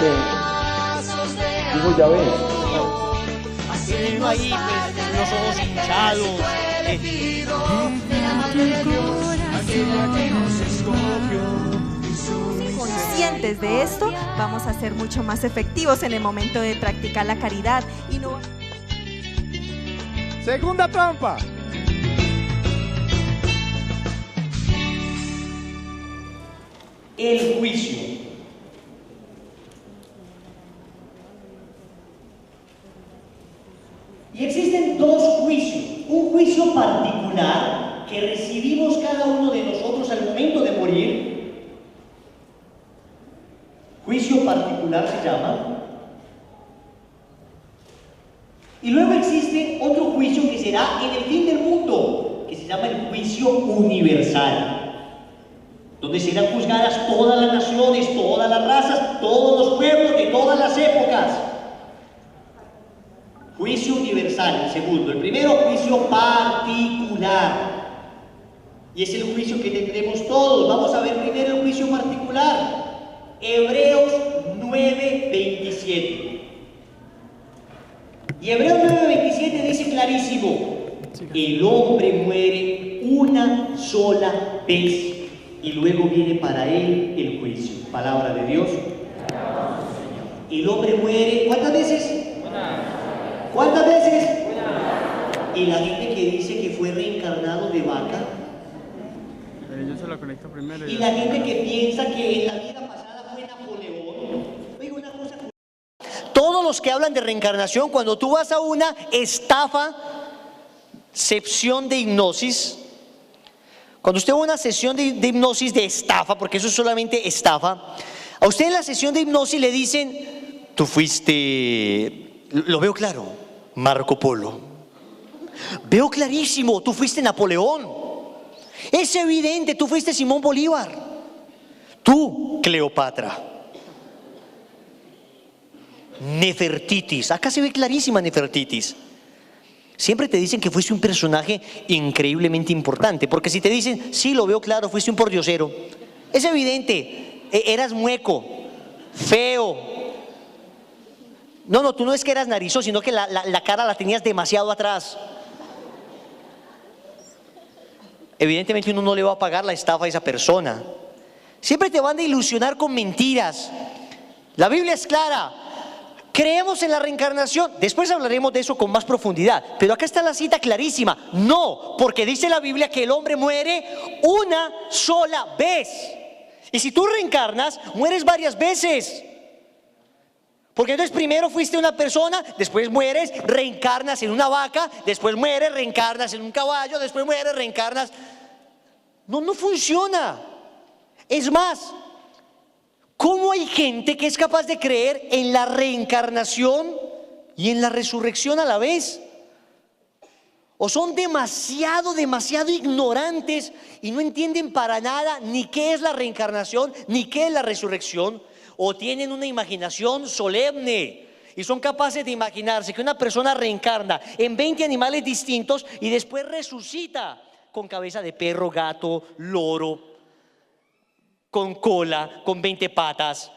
que dijo Yahvé. Así vino ahí, pues, los ojos hinchados. Conscientes de esto, vamos a ser mucho más efectivos en el momento de practicar la caridad y no... Segunda trampa. El juicio. Y existen dos juicios. Un juicio particular que recibimos cada uno de nosotros al momento de morir. Juicio particular se llama. Y luego existe otro juicio que será en el fin del mundo, que se llama el juicio universal, donde serán juzgadas todas las naciones, todas las razas, todos los pueblos de todas las épocas. Juicio universal, el segundo. El primero, juicio particular. Y es el juicio que tendremos todos. Vamos a ver primero el juicio particular. Hebreos 9:27. Y Hebreos 9:27 dice clarísimo: el hombre muere una sola vez y luego viene para él el juicio. Palabra de Dios. El hombre muere, ¿cuántas veces? ¿Cuántas veces? Y la gente que dice que fue reencarnado de vaca. Yo se lo conecto primero. Y la gente que piensa que en la vida pasada fue Napoleón. Oiga, una cosa. Todos los que hablan de reencarnación, cuando tú vas a una sesión de hipnosis, cuando usted va a una sesión de hipnosis de estafa, porque eso es solamente estafa, a usted en la sesión de hipnosis le dicen: tú fuiste, lo veo claro, Marco Polo. Veo clarísimo, tú fuiste Napoleón. Es evidente, tú fuiste Simón Bolívar. Tú, Cleopatra. Nefertitis, acá se ve clarísima Nefertitis. Siempre te dicen que fuiste un personaje increíblemente importante, porque si te dicen, sí, lo veo claro, fuiste un pordiosero, es evidente, eras mueco, feo. No, tú no es que eras narizoso, sino que la cara la tenías demasiado atrás. Evidentemente uno no le va a pagar la estafa a esa persona. Siempre te van a ilusionar con mentiras. La Biblia es clara. ¿Creemos en la reencarnación? Después hablaremos de eso con más profundidad, pero acá está la cita clarísima. No, porque dice la Biblia que el hombre muere una sola vez. Y si tú reencarnas, mueres varias veces. Porque entonces primero fuiste una persona, después mueres, reencarnas en una vaca, después mueres, reencarnas en un caballo, después mueres, reencarnas. No funciona. Es más, ¿cómo hay gente que es capaz de creer en la reencarnación y en la resurrección a la vez? O son demasiado ignorantes y no entienden para nada ni qué es la reencarnación ni qué es la resurrección, o tienen una imaginación solemne y son capaces de imaginarse que una persona reencarna en 20 animales distintos y después resucita con cabeza de perro, gato, loro, con cola, con 20 patas.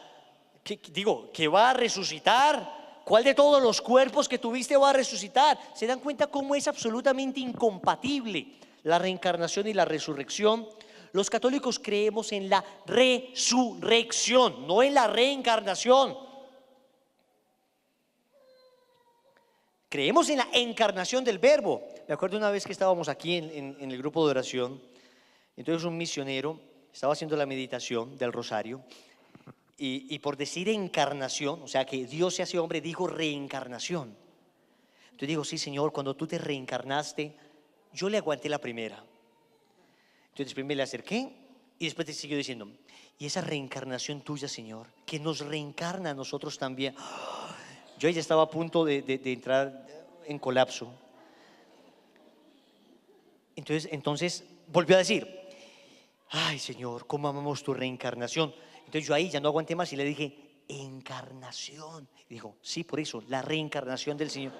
¿Que va a resucitar? ¿Cuál de todos los cuerpos que tuviste va a resucitar? ¿Se dan cuenta cómo es absolutamente incompatible la reencarnación y la resurrección? Los católicos creemos en la resurrección, no en la reencarnación. Creemos en la encarnación del Verbo. Me acuerdo una vez que estábamos aquí en el grupo de oración. Entonces un misionero estaba haciendo la meditación del rosario y por decir encarnación, o sea que Dios se hace hombre, dijo reencarnación. Entonces digo, sí, Señor, cuando tú te reencarnaste, yo le aguanté la primera. Entonces después me le acerqué y después te siguió diciendo, y esa reencarnación tuya, Señor, que nos reencarna a nosotros también. Yo ya estaba a punto de entrar en colapso. Entonces volvió a decir, ay, Señor, cómo amamos tu reencarnación. Entonces yo ahí ya no aguanté más y le dije, encarnación. Y dijo, sí, por eso, la reencarnación del Señor.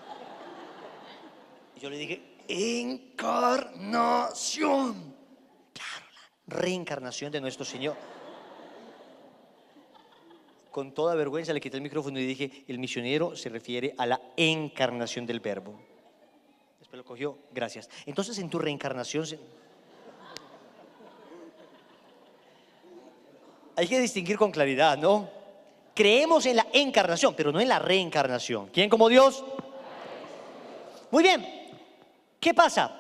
Y yo le dije, encarnación. Claro, la reencarnación de nuestro Señor. con toda vergüenza le quité el micrófono y dije, el misionero se refiere a la encarnación del verbo. Después lo cogió, gracias. Entonces en tu reencarnación hay que distinguir con claridad, ¿no? Creemos en la encarnación, pero no en la reencarnación. ¿Quién como Dios? Muy bien, ¿qué pasa?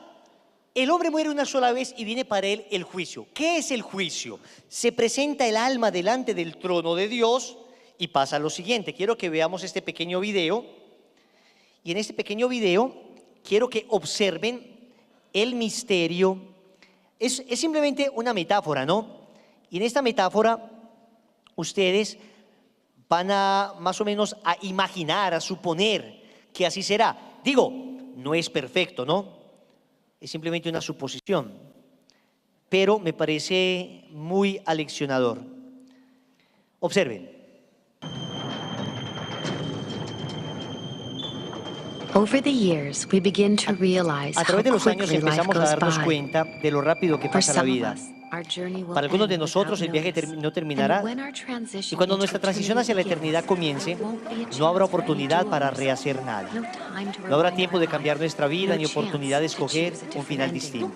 El hombre muere una sola vez y viene para él el juicio. ¿Qué es el juicio? Se presenta el alma delante del trono de Dios y pasa lo siguiente. Quiero que veamos este pequeño video. Y en este pequeño video quiero que observen el misterio. Es simplemente una metáfora, ¿no? Y en esta metáfora ustedes van a más o menos a imaginar, a suponer que así será. Digo, no es perfecto, ¿no? Es simplemente una suposición, pero me parece muy aleccionador. Observen. Over the years, we begin to realize A how través de los años quickly life empezamos a goes darnos by. cuenta de lo rápido que For pasa la some of vida. us, our journey will Para algunos de end nosotros el without viaje notice. no terminará, And when our y transition cuando into nuestra transición hacia la eternity eternidad begins, comience, there won't be a no habrá chance for oportunidad any para do-overs. rehacer nada. No time to No habrá rewind tiempo de our cambiar life. nuestra vida No ni oportunidad de chance to escoger choose a un different final ending. distinto.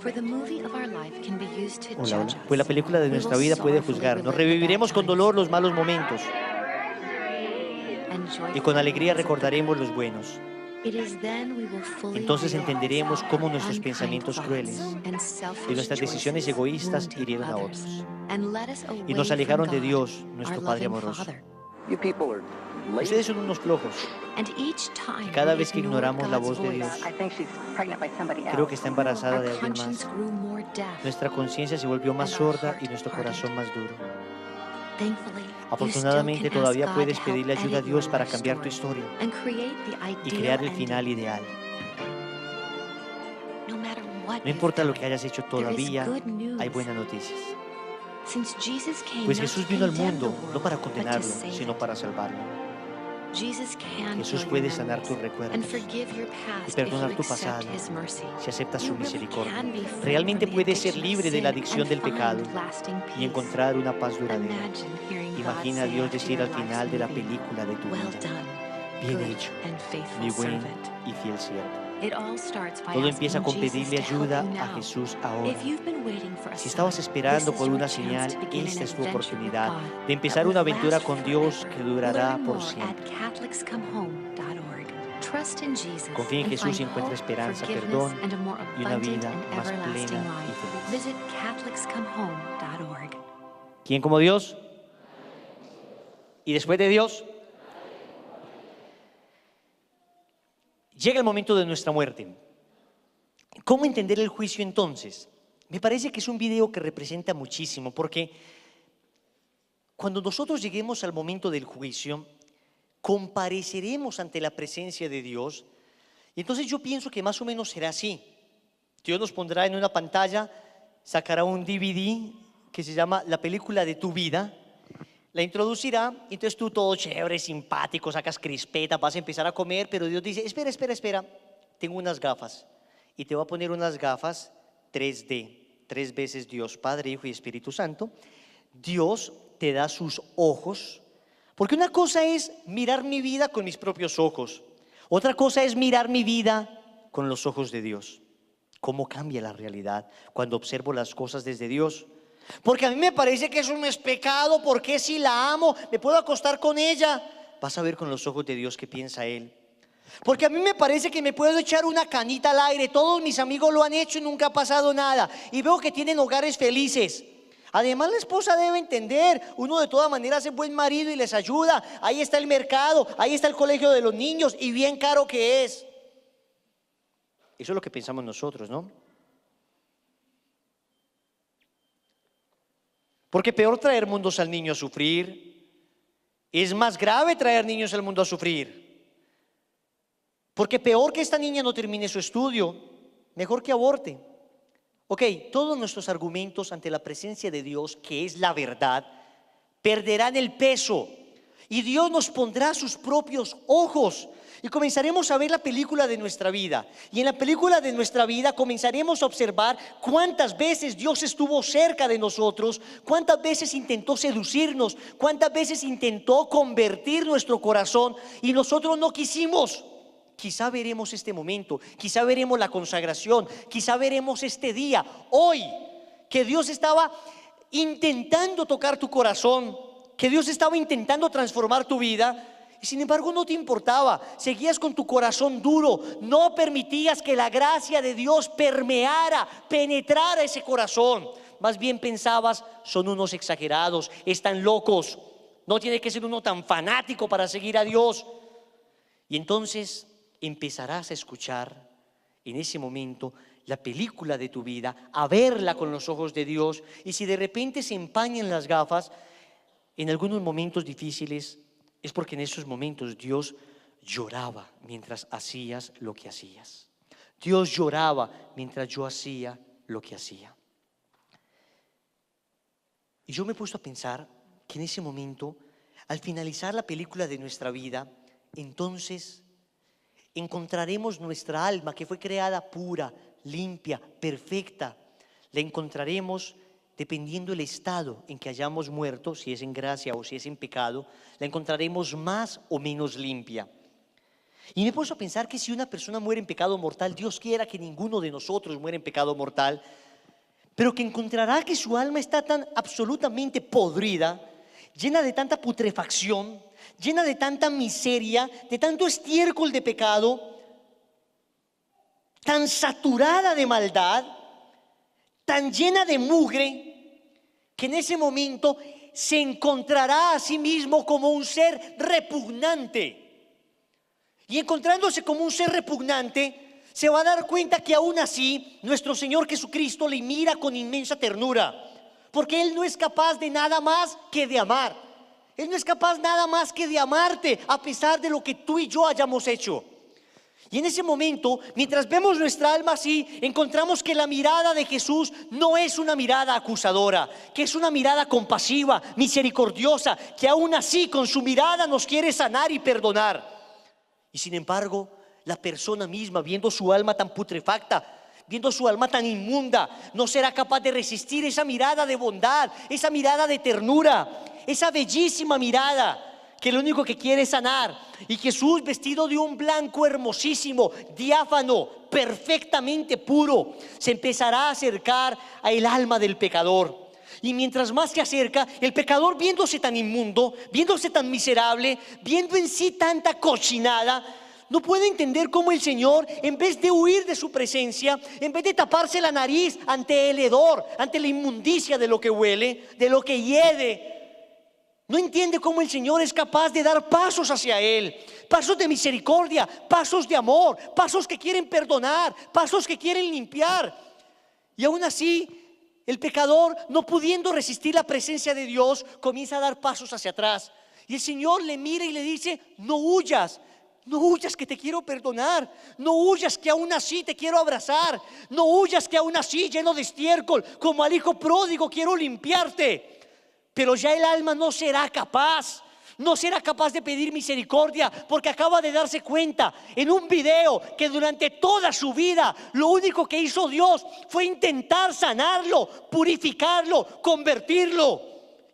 For the movie of our life can be used to Hola, judge hola. Pues la us. película de We nuestra will vida puede sorrowfully juzgar. Nos relive the bad reviviremos con times dolor los malos momentos and y joyfully con alegría revisit the recordaremos good. los buenos. It is then we will fully Entonces realize entenderemos cómo how nuestros unkind pensamientos thoughts crueles and selfish y nuestras decisiones choices egoístas wounded hirieron a others otros and led us y nos away alejaron from de God, Dios, nuestro our Padre loving amoroso. Father. You people are lazy. Ustedes son unos flojos. And each time Cada we vez que ignored ignoramos la God's voz de voice, Dios, I think she's pregnant by somebody else. creo que está embarazada our de alguien conscience más. grew more deaf. Nuestra conciencia se volvió más And our sorda heart y nuestro hardened. corazón más duro. Thankfully, Afortunadamente you still can todavía ask puedes God to pedirle help ayuda a edit Dios your para life cambiar tu story historia and create the y ideal crear el ending. final ideal. No matter what No you've importa lo done, que hayas hecho there is todavía, good news. hay buenas noticias. Since Jesus came Pues not Jesús to vino al condemn the mundo world, no para but to condenarlo, save sino it. para salvarlo. Jesus can Jesús heal puede your sanar memories tus recuerdos and forgive your past y perdonar if tu you pasado accept His mercy. si aceptas su You really misericordia. can be free Realmente from the puedes ser addiction of libre de la sin adicción and del find pecado lasting y peace. encontrar una paz duradera. Imagine hearing God Imagina a say Dios after decir your al final de la life's movie, película de tu "Well vida, done, bien good hecho, and faithful mi buen servant." y fiel siervo. It all starts by Todo empieza asking con Jesus pedirle to help ayuda you a now. Jesús ahora. If you've been waiting for a Si estabas sign, esperando this por is una your chance señal, to begin esta an es tu adventure with oportunidad God de empezar that una will aventura last con Dios forever. que durará Learn por more siempre. at catholicscomehome.org. Trust in Jesus Confía en and Jesús y find encuentra hope, esperanza, forgiveness, perdón and a more y una abundant vida and más everlasting plena y life. feliz. Visit catholicscomehome.org. ¿Quién como Dios? Y después de Dios, llega el momento de nuestra muerte. ¿Cómo entender el juicio entonces? Me parece que es un video que representa muchísimo, porque cuando nosotros lleguemos al momento del juicio, compareceremos ante la presencia de Dios, y entonces yo pienso que más o menos será así. Dios nos pondrá en una pantalla, sacará un DVD que se llama La película de tu vida, la introducirá, y entonces tú todo chévere, simpático, sacas crispeta, vas a empezar a comer, pero Dios dice, espera, tengo unas gafas, y te va a poner unas gafas 3D, 3 veces Dios, Padre, Hijo y Espíritu Santo. Dios te da sus ojos, porque una cosa es mirar mi vida con mis propios ojos, otra cosa es mirar mi vida con los ojos de Dios. ¿Cómo cambia la realidad cuando observo las cosas desde Dios? Porque a mí me parece que eso no es pecado, porque si la amo, me puedo acostar con ella. Vas a ver con los ojos de Dios qué piensa Él. Porque a mí me parece que me puedo echar una canita al aire, todos mis amigos lo han hecho y nunca ha pasado nada, y veo que tienen hogares felices. Además la esposa debe entender, uno de todas maneras es buen marido y les ayuda, ahí está el mercado, ahí está el colegio de los niños y bien caro que es. Eso es lo que pensamos nosotros, ¿no? Porque peor traer mundos al niño a sufrir, es más grave traer niños al mundo a sufrir. Porque peor que esta niña no termine su estudio, mejor que aborte. Ok, todos nuestros argumentos ante la presencia de Dios, que es la verdad, perderán el peso. Y Dios nos pondrá sus propios ojos. Y comenzaremos a ver la película de nuestra vida. Y en la película de nuestra vida comenzaremos a observar cuántas veces Dios estuvo cerca de nosotros, cuántas veces intentó seducirnos, cuántas veces intentó convertir nuestro corazón y nosotros no quisimos. Quizá veremos este momento, quizá veremos la consagración, quizá veremos este día, hoy, que Dios estaba intentando tocar tu corazón, que Dios estaba intentando transformar tu vida. Y sin embargo no te importaba, seguías con tu corazón duro, no permitías que la gracia de Dios permeara, penetrara ese corazón. Más bien pensabas, son unos exagerados, están locos, no tiene que ser uno tan fanático para seguir a Dios. Y entonces empezarás a escuchar en ese momento la película de tu vida, a verla con los ojos de Dios. Y si de repente se empañan las gafas, en algunos momentos difíciles, es porque en esos momentos Dios lloraba mientras hacías lo que hacías. Dios lloraba mientras yo hacía lo que hacía. Y yo me he puesto a pensar que en ese momento, al finalizar la película de nuestra vida, entonces encontraremos nuestra alma que fue creada pura, limpia, perfecta. La encontraremos dependiendo del estado en que hayamos muerto, si es en gracia o si es en pecado, la encontraremos más o menos limpia. Y me he puesto a pensar que si una persona muere en pecado mortal, Dios quiera que ninguno de nosotros muera en pecado mortal, pero que encontrará que su alma está tan absolutamente podrida, llena de tanta putrefacción, llena de tanta miseria, de tanto estiércol de pecado, tan saturada de maldad, tan llena de mugre, que en ese momento se encontrará a sí mismo como un ser repugnante. Y encontrándose como un ser repugnante, se va a dar cuenta que aún así nuestro Señor Jesucristo le mira con inmensa ternura, porque Él no es capaz de nada más que de amar. Él no es capaz nada más que de amarte a pesar de lo que tú y yo hayamos hecho. Y en ese momento, mientras vemos nuestra alma así, encontramos que la mirada de Jesús no es una mirada acusadora, que es una mirada compasiva, misericordiosa, que aún así con su mirada nos quiere sanar y perdonar. Y sin embargo, la persona misma, viendo su alma tan putrefacta, viendo su alma tan inmunda, no será capaz de resistir esa mirada de bondad, esa mirada de ternura, esa bellísima mirada que lo único que quiere es sanar. Y Jesús, vestido de un blanco hermosísimo, diáfano, perfectamente puro, se empezará a acercar al alma del pecador. Y mientras más se acerca, el pecador, viéndose tan inmundo, viéndose tan miserable, viendo en sí tanta cochinada, no puede entender cómo el Señor, en vez de huir de su presencia, en vez de taparse la nariz ante el hedor, ante la inmundicia de lo que huele, de lo que hiede, no entiende cómo el Señor es capaz de dar pasos hacia Él, pasos de misericordia, pasos de amor, pasos que quieren perdonar, pasos que quieren limpiar. Y aún así, el pecador, no pudiendo resistir la presencia de Dios, comienza a dar pasos hacia atrás. Y el Señor le mira y le dice: no huyas. No huyas, que te quiero perdonar. No huyas, que aún así te quiero abrazar. No huyas, que aún así, lleno de estiércol, como al hijo pródigo, quiero limpiarte. Pero ya el alma no será capaz de pedir misericordia, porque acaba de darse cuenta en un video que durante toda su vida lo único que hizo Dios fue intentar sanarlo, purificarlo, convertirlo.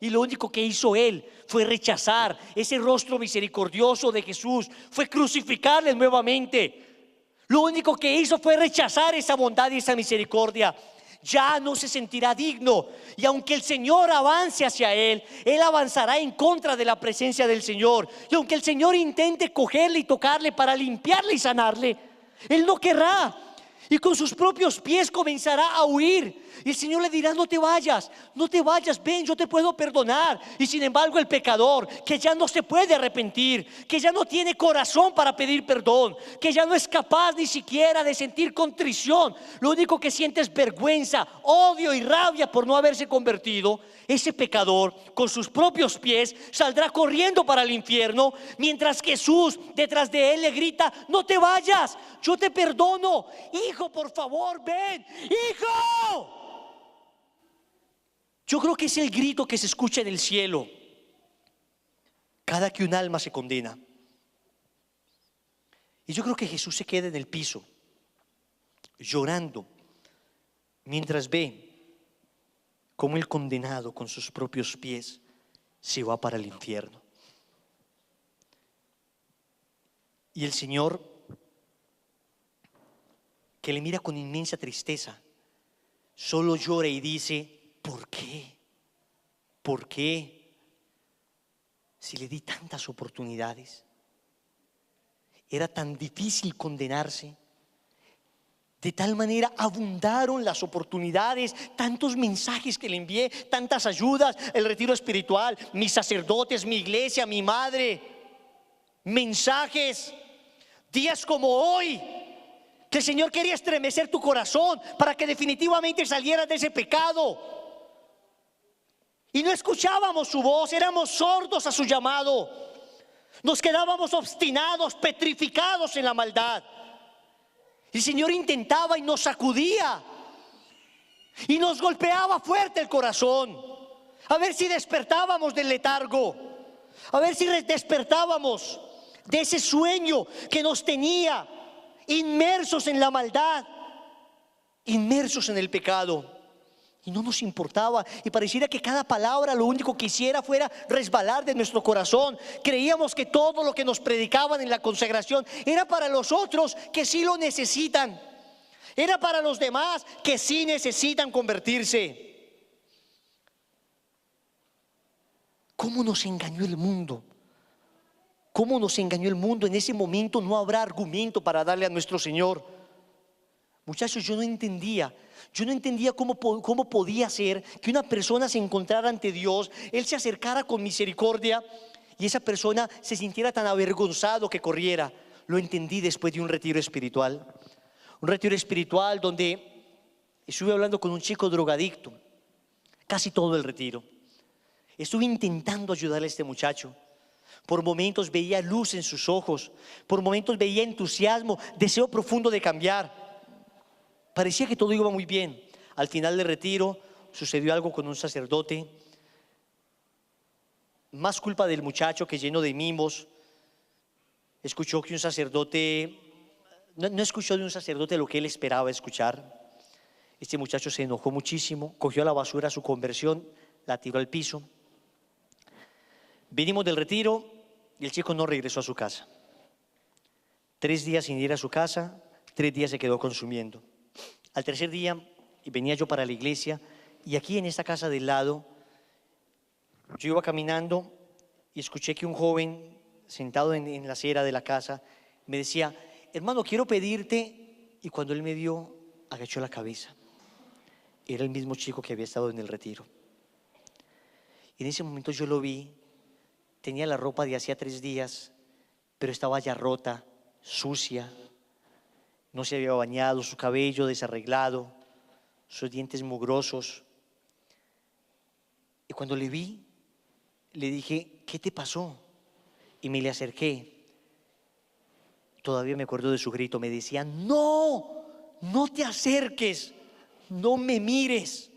Y lo único que hizo Él fue rechazar ese rostro misericordioso de Jesús, fue crucificarle nuevamente. Lo único que hizo fue rechazar esa bondad y esa misericordia. Ya no se sentirá digno, y aunque el Señor avance hacia él, él avanzará en contra de la presencia del Señor. Y aunque el Señor intente cogerle y tocarle para limpiarle y sanarle, él no querrá, y con sus propios pies comenzará a huir. Y el Señor le dirá: no te vayas, ven, yo te puedo perdonar. Y sin embargo, el pecador, que ya no se puede arrepentir, que ya no tiene corazón para pedir perdón, que ya no es capaz ni siquiera de sentir contrición, lo único que siente es vergüenza, odio y rabia por no haberse convertido, ese pecador con sus propios pies saldrá corriendo para el infierno, mientras Jesús detrás de él le grita: no te vayas, yo te perdono, hijo, por favor, ven, hijo. Yo creo que es el grito que se escucha en el cielo. cada que un alma se condena. Y yo creo que Jesús se queda en el piso, llorando, mientras ve cómo el condenado con sus propios pies se va para el infierno. Y el Señor, que le mira con inmensa tristeza, solo llora y dice: ¿por qué? ¿Por qué? Si le di tantas oportunidades. Era tan difícil condenarse. De tal manera abundaron las oportunidades, tantos mensajes que le envié, tantas ayudas, el retiro espiritual, mis sacerdotes, mi iglesia, mi madre, mensajes, días como hoy, que el Señor quería estremecer tu corazón para que definitivamente salieras de ese pecado. Y no escuchábamos su voz, éramos sordos a su llamado, nos quedábamos obstinados, petrificados en la maldad. El Señor intentaba y nos sacudía y nos golpeaba fuerte el corazón, a ver si despertábamos del letargo, a ver si despertábamos de ese sueño que nos tenía inmersos en la maldad, inmersos en el pecado. Y no nos importaba, y pareciera que cada palabra lo único que hiciera fuera resbalar de nuestro corazón. Creíamos que todo lo que nos predicaban en la consagración era para los otros que sí lo necesitan, era para los demás que sí necesitan convertirse. ¿Cómo nos engañó el mundo? ¿Cómo nos engañó el mundo? En ese momento no habrá argumento para darle a nuestro Señor. Muchachos, yo no entendía cómo podía ser que una persona se encontrara ante Dios, Él se acercara con misericordia y esa persona se sintiera tan avergonzado que corriera. Lo entendí después de un retiro espiritual. Un retiro espiritual donde estuve hablando con un chico drogadicto, casi todo el retiro. Estuve intentando ayudarle a este muchacho. Por momentos veía luz en sus ojos, por momentos veía entusiasmo, deseo profundo de cambiar. Parecía que todo iba muy bien. Al final del retiro sucedió algo con un sacerdote. Más culpa del muchacho, que lleno de mimos, escuchó que un sacerdote, no escuchó de un sacerdote lo que él esperaba escuchar. Este muchacho se enojó muchísimo, cogió a la basura su conversión, la tiró al piso. Venimos del retiro y el chico no regresó a su casa. 3 días sin ir a su casa, 3 días se quedó consumiendo. Al tercer día venía yo para la iglesia y aquí en esta casa del lado yo iba caminando y escuché que un joven sentado en la acera de la casa me decía: hermano, quiero pedirte. Y cuando él me vio, agachó la cabeza. Era el mismo chico que había estado en el retiro. Y en ese momento yo lo vi. Tenía la ropa de hacía 3 días, pero estaba ya rota, sucia. No se había bañado, su cabello desarreglado, sus dientes mugrosos. Y cuando le vi, le dije: ¿qué te pasó? Y me le acerqué. Todavía me acuerdo de su grito. Me decía: no, no te acerques, no me mires.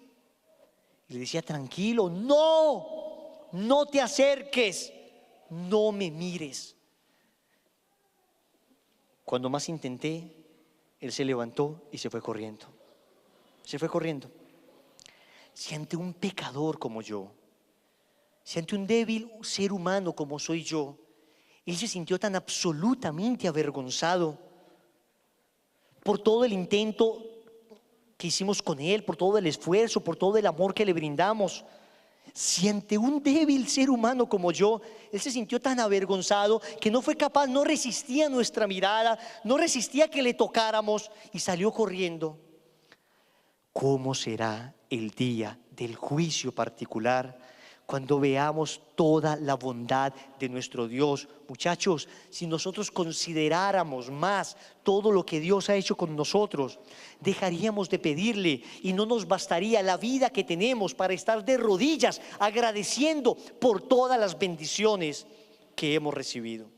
Y le decía: tranquilo, no te acerques, no me mires. Cuando más intenté, él se levantó y se fue corriendo. Se fue corriendo. Si ante un pecador como yo, si ante un débil ser humano como soy yo, él se sintió tan absolutamente avergonzado por todo el intento que hicimos con él, por todo el esfuerzo, por todo el amor que le brindamos. Si ante un débil ser humano como yo, él se sintió tan avergonzado que no fue capaz, no resistía nuestra mirada, no resistía que le tocáramos y salió corriendo. ¿Cómo será el día del juicio particular cuando veamos toda la bondad de nuestro Dios? Muchachos, si nosotros consideráramos más todo lo que Dios ha hecho con nosotros, dejaríamos de pedirle y no nos bastaría la vida que tenemos para estar de rodillas agradeciendo por todas las bendiciones que hemos recibido.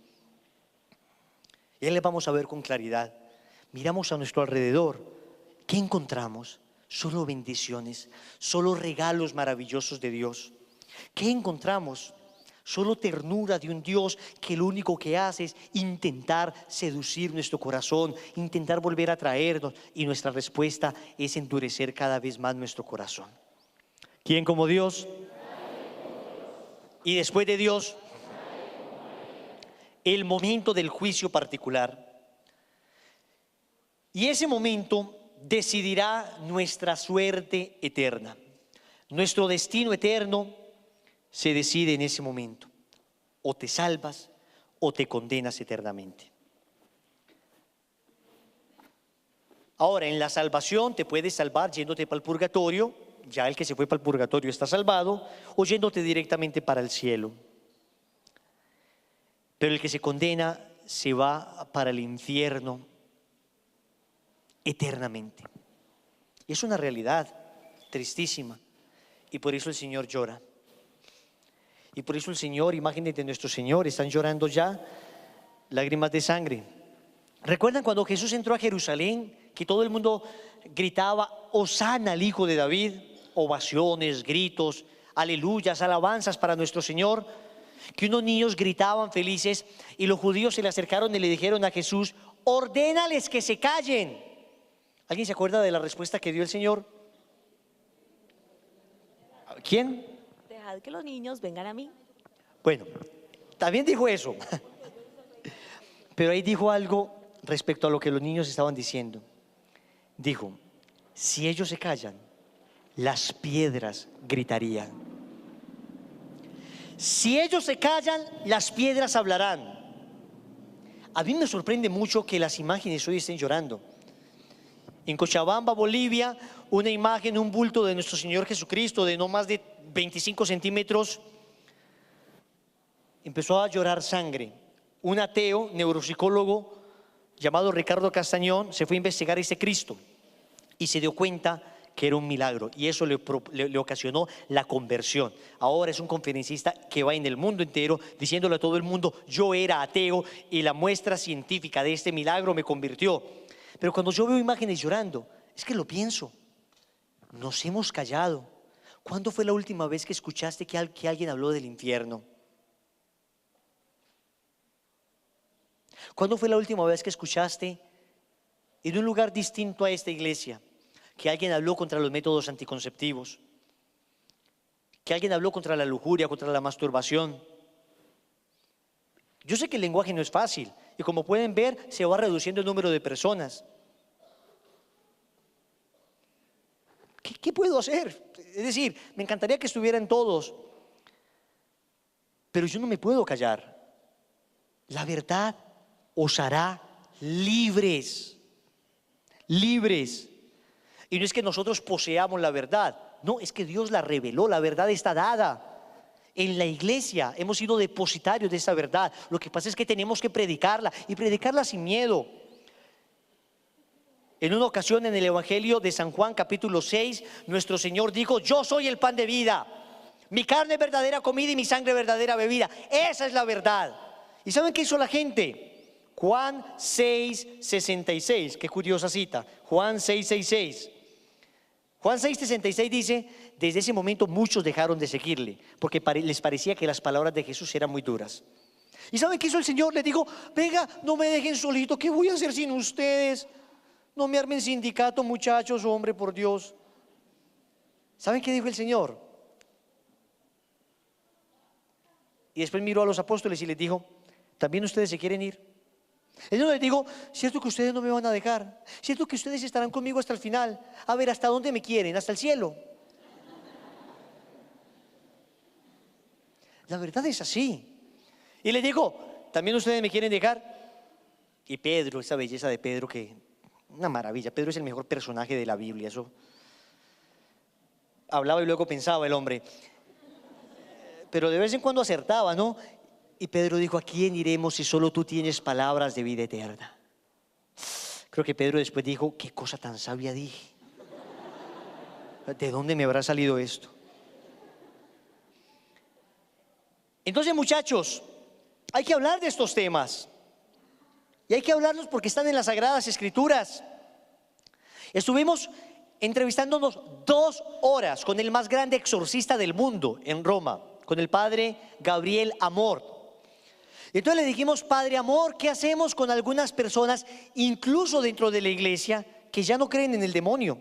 Y le vamos a ver con claridad. Miramos a nuestro alrededor. ¿Qué encontramos? Solo bendiciones, solo regalos maravillosos de Dios. ¿Qué encontramos? Solo ternura de un Dios que lo único que hace es intentar seducir nuestro corazón, intentar volver a traernos, y nuestra respuesta es endurecer cada vez más nuestro corazón. ¿Quién como Dios? Y después de Dios, el momento del juicio particular. Y ese momento decidirá nuestra suerte eterna. Nuestro destino eterno se decide en ese momento. O te salvas o te condenas eternamente. Ahora, en la salvación te puedes salvar yéndote para el purgatorio. Ya el que se fue para el purgatorio está salvado. O yéndote directamente para el cielo. Pero el que se condena se va para el infierno eternamente. Y es una realidad tristísima. Y por eso el Señor llora. Y por eso el Señor, imágenes de nuestro Señor, están llorando ya lágrimas de sangre. ¿Recuerdan cuando Jesús entró a Jerusalén? Que todo el mundo gritaba, Hosana al Hijo de David. Ovaciones, gritos, aleluyas, alabanzas para nuestro Señor. Que unos niños gritaban felices y los judíos se le acercaron y le dijeron a Jesús, ordénales que se callen. ¿Alguien se acuerda de la respuesta que dio el Señor? ¿Quién? Dejad que los niños vengan a mí. Bueno, también dijo eso. Pero ahí dijo algo respecto a lo que los niños estaban diciendo. Dijo, si ellos se callan, las piedras gritarían. Si ellos se callan, las piedras hablarán. A mí me sorprende mucho que las imágenes hoy estén llorando. En Cochabamba, Bolivia, una imagen, un bulto de nuestro Señor Jesucristo de no más de 25 centímetros, empezó a llorar sangre. Un ateo, neuropsicólogo llamado Ricardo Castañón, se fue a investigar ese Cristo y se dio cuenta que era un milagro, y eso le ocasionó la conversión. Ahora es un conferencista que va en el mundo entero diciéndole a todo el mundo, yo era ateo y la muestra científica de este milagro me convirtió. Pero cuando yo veo imágenes llorando, es que lo pienso, nos hemos callado. ¿Cuándo fue la última vez que escuchaste que alguien habló del infierno? ¿Cuándo fue la última vez que escuchaste en un lugar distinto a esta iglesia que alguien habló contra los métodos anticonceptivos? Que alguien habló contra la lujuria, contra la masturbación. Yo sé que el lenguaje no es fácil y como pueden ver se va reduciendo el número de personas. ¿Qué puedo hacer? Es decir, me encantaría que estuvieran todos, pero yo no me puedo callar. La verdad os hará libres, libres. Y no es que nosotros poseamos la verdad, no, es que Dios la reveló, la verdad está dada. En la iglesia hemos sido depositarios de esa verdad. Lo que pasa es que tenemos que predicarla y predicarla sin miedo. En una ocasión en el Evangelio de San Juan capítulo 6, nuestro Señor dijo, yo soy el pan de vida, mi carne es verdadera comida y mi sangre verdadera bebida. Esa es la verdad. ¿Y saben qué hizo la gente? Juan 6:66, qué curiosa cita, Juan 6:66. Juan 6:66 dice, desde ese momento muchos dejaron de seguirle, porque les parecía que las palabras de Jesús eran muy duras. ¿Y saben qué hizo el Señor? Les dijo, venga, no me dejen solito, ¿qué voy a hacer sin ustedes? No me armen sindicato, muchachos, hombre, por Dios. ¿Saben qué dijo el Señor? Y después miró a los apóstoles y les dijo, ¿también ustedes se quieren ir? Él no les dijo, cierto que ustedes no me van a dejar, cierto que ustedes estarán conmigo hasta el final. A ver, ¿hasta dónde me quieren? ¿Hasta el cielo? La verdad es así. Y le digo, ¿también ustedes me quieren dejar? Y Pedro, esa belleza de Pedro, que una maravilla. Pedro es el mejor personaje de la Biblia. Eso hablaba y luego pensaba el hombre, pero de vez en cuando acertaba, ¿no? Y Pedro dijo, ¿a quién iremos si solo tú tienes palabras de vida eterna? Creo que Pedro después dijo, qué cosa tan sabia dije. ¿De dónde me habrá salido esto? Entonces, muchachos, hay que hablar de estos temas. Y hay que hablarlos porque están en las Sagradas Escrituras. Estuvimos entrevistándonos 2 horas con el más grande exorcista del mundo en Roma, con el padre Gabriel Amor. Entonces le dijimos, Padre Amor, ¿qué hacemos con algunas personas, incluso dentro de la iglesia, que ya no creen en el demonio?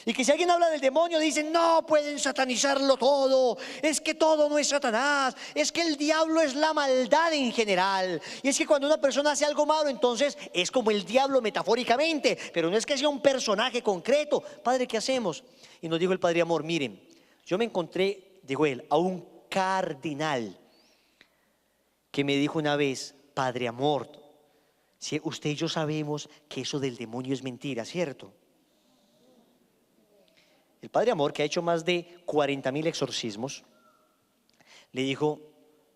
Y que si alguien habla del demonio dicen, no, pueden satanizarlo todo, es que todo no es Satanás, es que el diablo es la maldad en general. Y es que cuando una persona hace algo malo, entonces es como el diablo metafóricamente, pero no es que sea un personaje concreto. Padre, ¿qué hacemos? Y nos dijo el Padre Amor, miren, yo me encontré, dijo él, a un cardenal que me dijo una vez, Padre Amor, si usted y yo sabemos que eso del demonio es mentira, ¿cierto? El Padre Amor, que ha hecho más de 40.000 exorcismos, le dijo,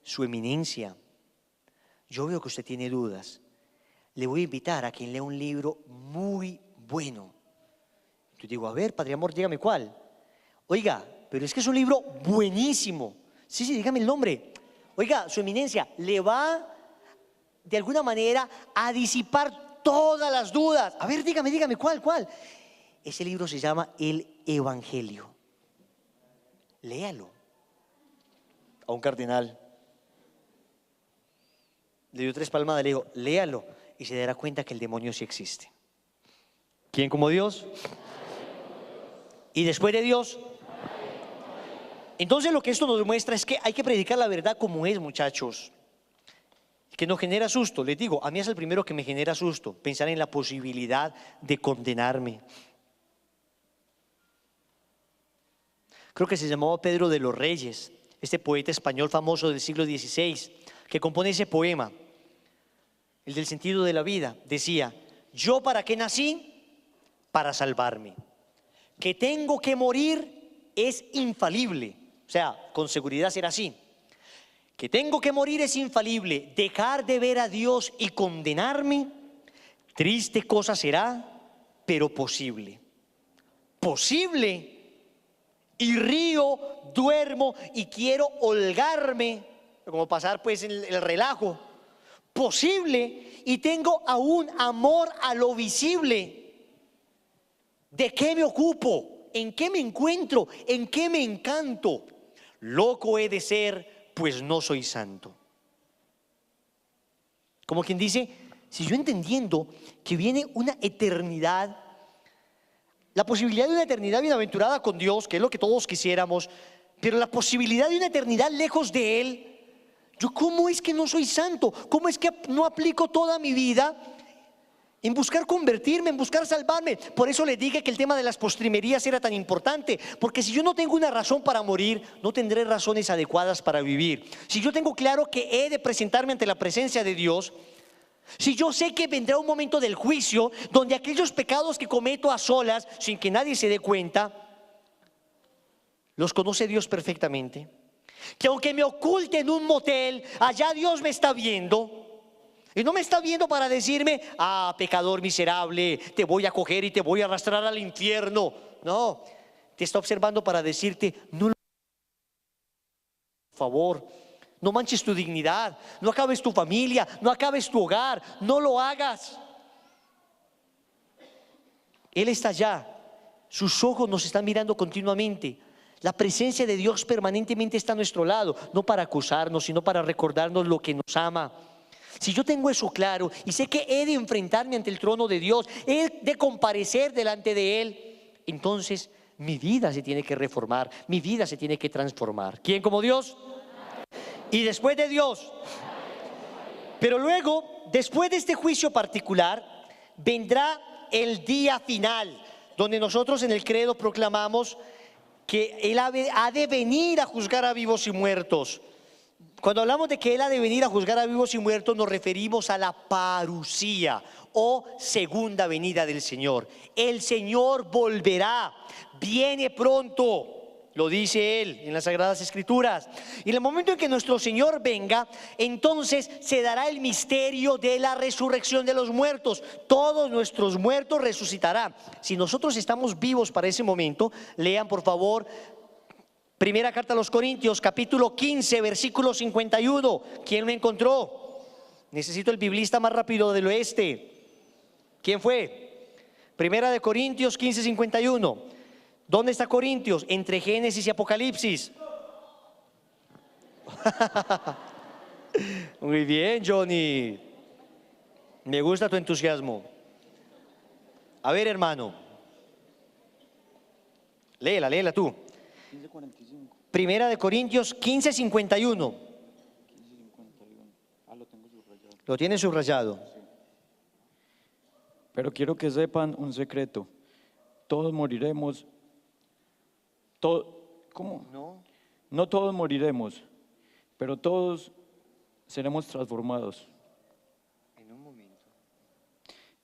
Su Eminencia, yo veo que usted tiene dudas, le voy a invitar a quien lea un libro muy bueno. Yo digo, a ver, Padre Amor, dígame cuál. Oiga, pero es que es un libro buenísimo. Sí, dígame el nombre. Oiga, Su Eminencia, le va de alguna manera a disipar todas las dudas. A ver, dígame, ¿cuál? Ese libro se llama El Evangelio. Léalo. A un cardenal le dio 3 palmadas, le dijo, léalo y se dará cuenta que el demonio sí existe. ¿Quién como Dios? Y después de Dios. Entonces lo que esto nos demuestra es que hay que predicar la verdad como es, muchachos. Que nos genera susto. Les digo, a mí es el primero que me genera susto, pensar en la posibilidad de condenarme. Creo que se llamaba Pedro de los Reyes, este poeta español famoso del siglo XVI, que compone ese poema, el del sentido de la vida. Decía, yo para qué nací, para salvarme. Que tengo que morir es infalible. O sea, con seguridad será así. Que tengo que morir es infalible. Dejar de ver a Dios y condenarme, triste cosa será, pero posible. Posible. Y río, duermo y quiero holgarme, como pasar pues en el relajo. Posible. Y tengo aún amor a lo visible. ¿De qué me ocupo? ¿En qué me encuentro? ¿En qué me encanto? Loco he de ser, pues no soy santo. Como quien dice, si yo entendiendo que viene una eternidad, la posibilidad de una eternidad bienaventurada con Dios, que es lo que todos quisiéramos, pero la posibilidad de una eternidad lejos de Él, yo ¿cómo es que no soy santo? ¿Cómo es que no aplico toda mi vida en buscar convertirme, en buscar salvarme? Por eso les dije que el tema de las postrimerías era tan importante, porque si yo no tengo una razón para morir, no tendré razones adecuadas para vivir. Si yo tengo claro que he de presentarme ante la presencia de Dios, si yo sé que vendrá un momento del juicio donde aquellos pecados que cometo a solas, sin que nadie se dé cuenta, los conoce Dios perfectamente, que aunque me oculte en un motel, allá Dios me está viendo. Y no me está viendo para decirme, ah, pecador miserable, te voy a coger y te voy a arrastrar al infierno. No, te está observando para decirte, no lo por favor, no manches tu dignidad, no acabes tu familia, no acabes tu hogar, no lo hagas. Él está allá, sus ojos nos están mirando continuamente. La presencia de Dios permanentemente está a nuestro lado, no para acusarnos, sino para recordarnos lo que nos ama. Si yo tengo eso claro y sé que he de enfrentarme ante el trono de Dios, he de comparecer delante de Él, entonces mi vida se tiene que reformar, mi vida se tiene que transformar. ¿Quién como Dios? Y después de Dios. Pero luego, después de este juicio particular, vendrá el día final, donde nosotros en el credo proclamamos que Él ha de venir a juzgar a vivos y muertos. Cuando hablamos de que Él ha de venir a juzgar a vivos y muertos, nos referimos a la parusía o segunda venida del Señor. El Señor volverá, viene pronto, lo dice Él en las Sagradas Escrituras. Y en el momento en que nuestro Señor venga, entonces se dará el misterio de la resurrección de los muertos. Todos nuestros muertos resucitarán. Si nosotros estamos vivos para ese momento, lean por favor Primera carta a los Corintios, capítulo 15, versículo 51. ¿Quién lo encontró? Necesito el biblista más rápido del oeste. ¿Quién fue? Primera de Corintios 15, 51. ¿Dónde está Corintios? Entre Génesis y Apocalipsis. Muy bien, Johnny. Me gusta tu entusiasmo. A ver, hermano. Léela tú. 15:45. Primera de Corintios 15:51. 15:51. Lo tengo subrayado. Lo tiene subrayado. Pero quiero que sepan un secreto. Todos moriremos. ¿Cómo? No todos moriremos, pero todos seremos transformados.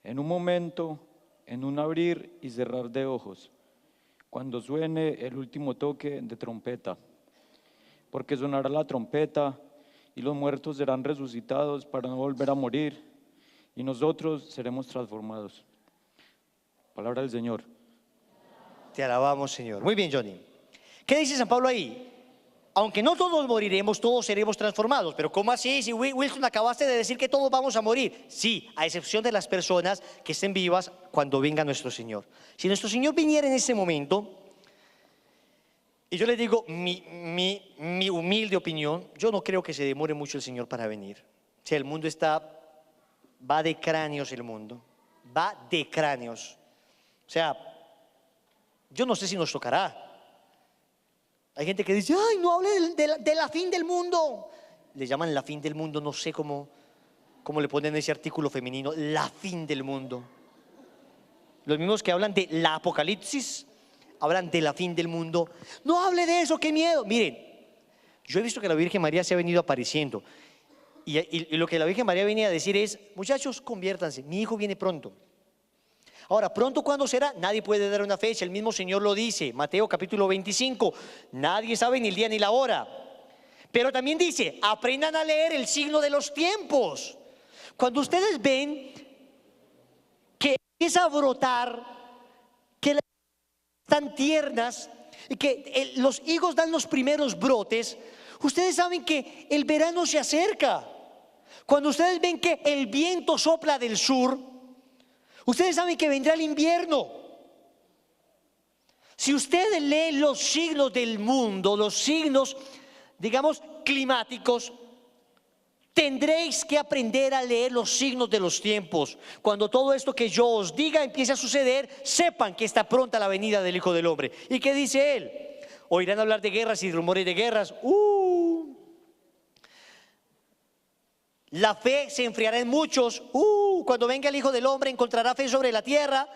En un momento, en un abrir y cerrar de ojos, cuando suene el último toque de trompeta. Porque sonará la trompeta y los muertos serán resucitados para no volver a morir y nosotros seremos transformados. Palabra del Señor. Te alabamos, Señor. Muy bien, Johnny. ¿Qué dice San Pablo ahí? Aunque no todos moriremos, todos seremos transformados. Pero ¿cómo así? Si Wilson acabaste de decir que todos vamos a morir. Sí, a excepción de las personas que estén vivas cuando venga nuestro Señor. Si nuestro Señor viniera en ese momento, y yo le digo mi humilde opinión, yo no creo que se demore mucho el Señor para venir. O sea, el mundo va de cráneos el mundo. Va de cráneos. O sea, yo no sé si nos tocará. Hay gente que dice, ay, no hable de la fin del mundo. Le llaman la fin del mundo, no sé cómo le ponen ese artículo femenino, la fin del mundo. Los mismos que hablan de la apocalipsis, hablan de la fin del mundo. No hable de eso, qué miedo. Miren, yo he visto que la Virgen María se ha venido apareciendo. Y lo que la Virgen María venía a decir es, muchachos, conviértanse, mi hijo viene pronto. Ahora, ¿pronto cuándo será? Nadie puede dar una fecha, el mismo Señor lo dice, Mateo capítulo 25, nadie sabe ni el día ni la hora. Pero también dice, aprendan a leer el signo de los tiempos. Cuando ustedes ven que empieza a brotar, que las están tiernas y que los higos dan los primeros brotes, ustedes saben que el verano se acerca. Cuando ustedes ven que el viento sopla del sur, ustedes saben que vendrá el invierno. Si ustedes leen los signos del mundo, los signos, digamos, climáticos, tendréis que aprender a leer los signos de los tiempos. Cuando todo esto que yo os diga empiece a suceder, sepan que está pronta la venida del Hijo del Hombre. ¿Y qué dice él? Oirán hablar de guerras y rumores de guerras. La fe se enfriará en muchos. Cuando venga el Hijo del Hombre encontrará fe sobre la tierra.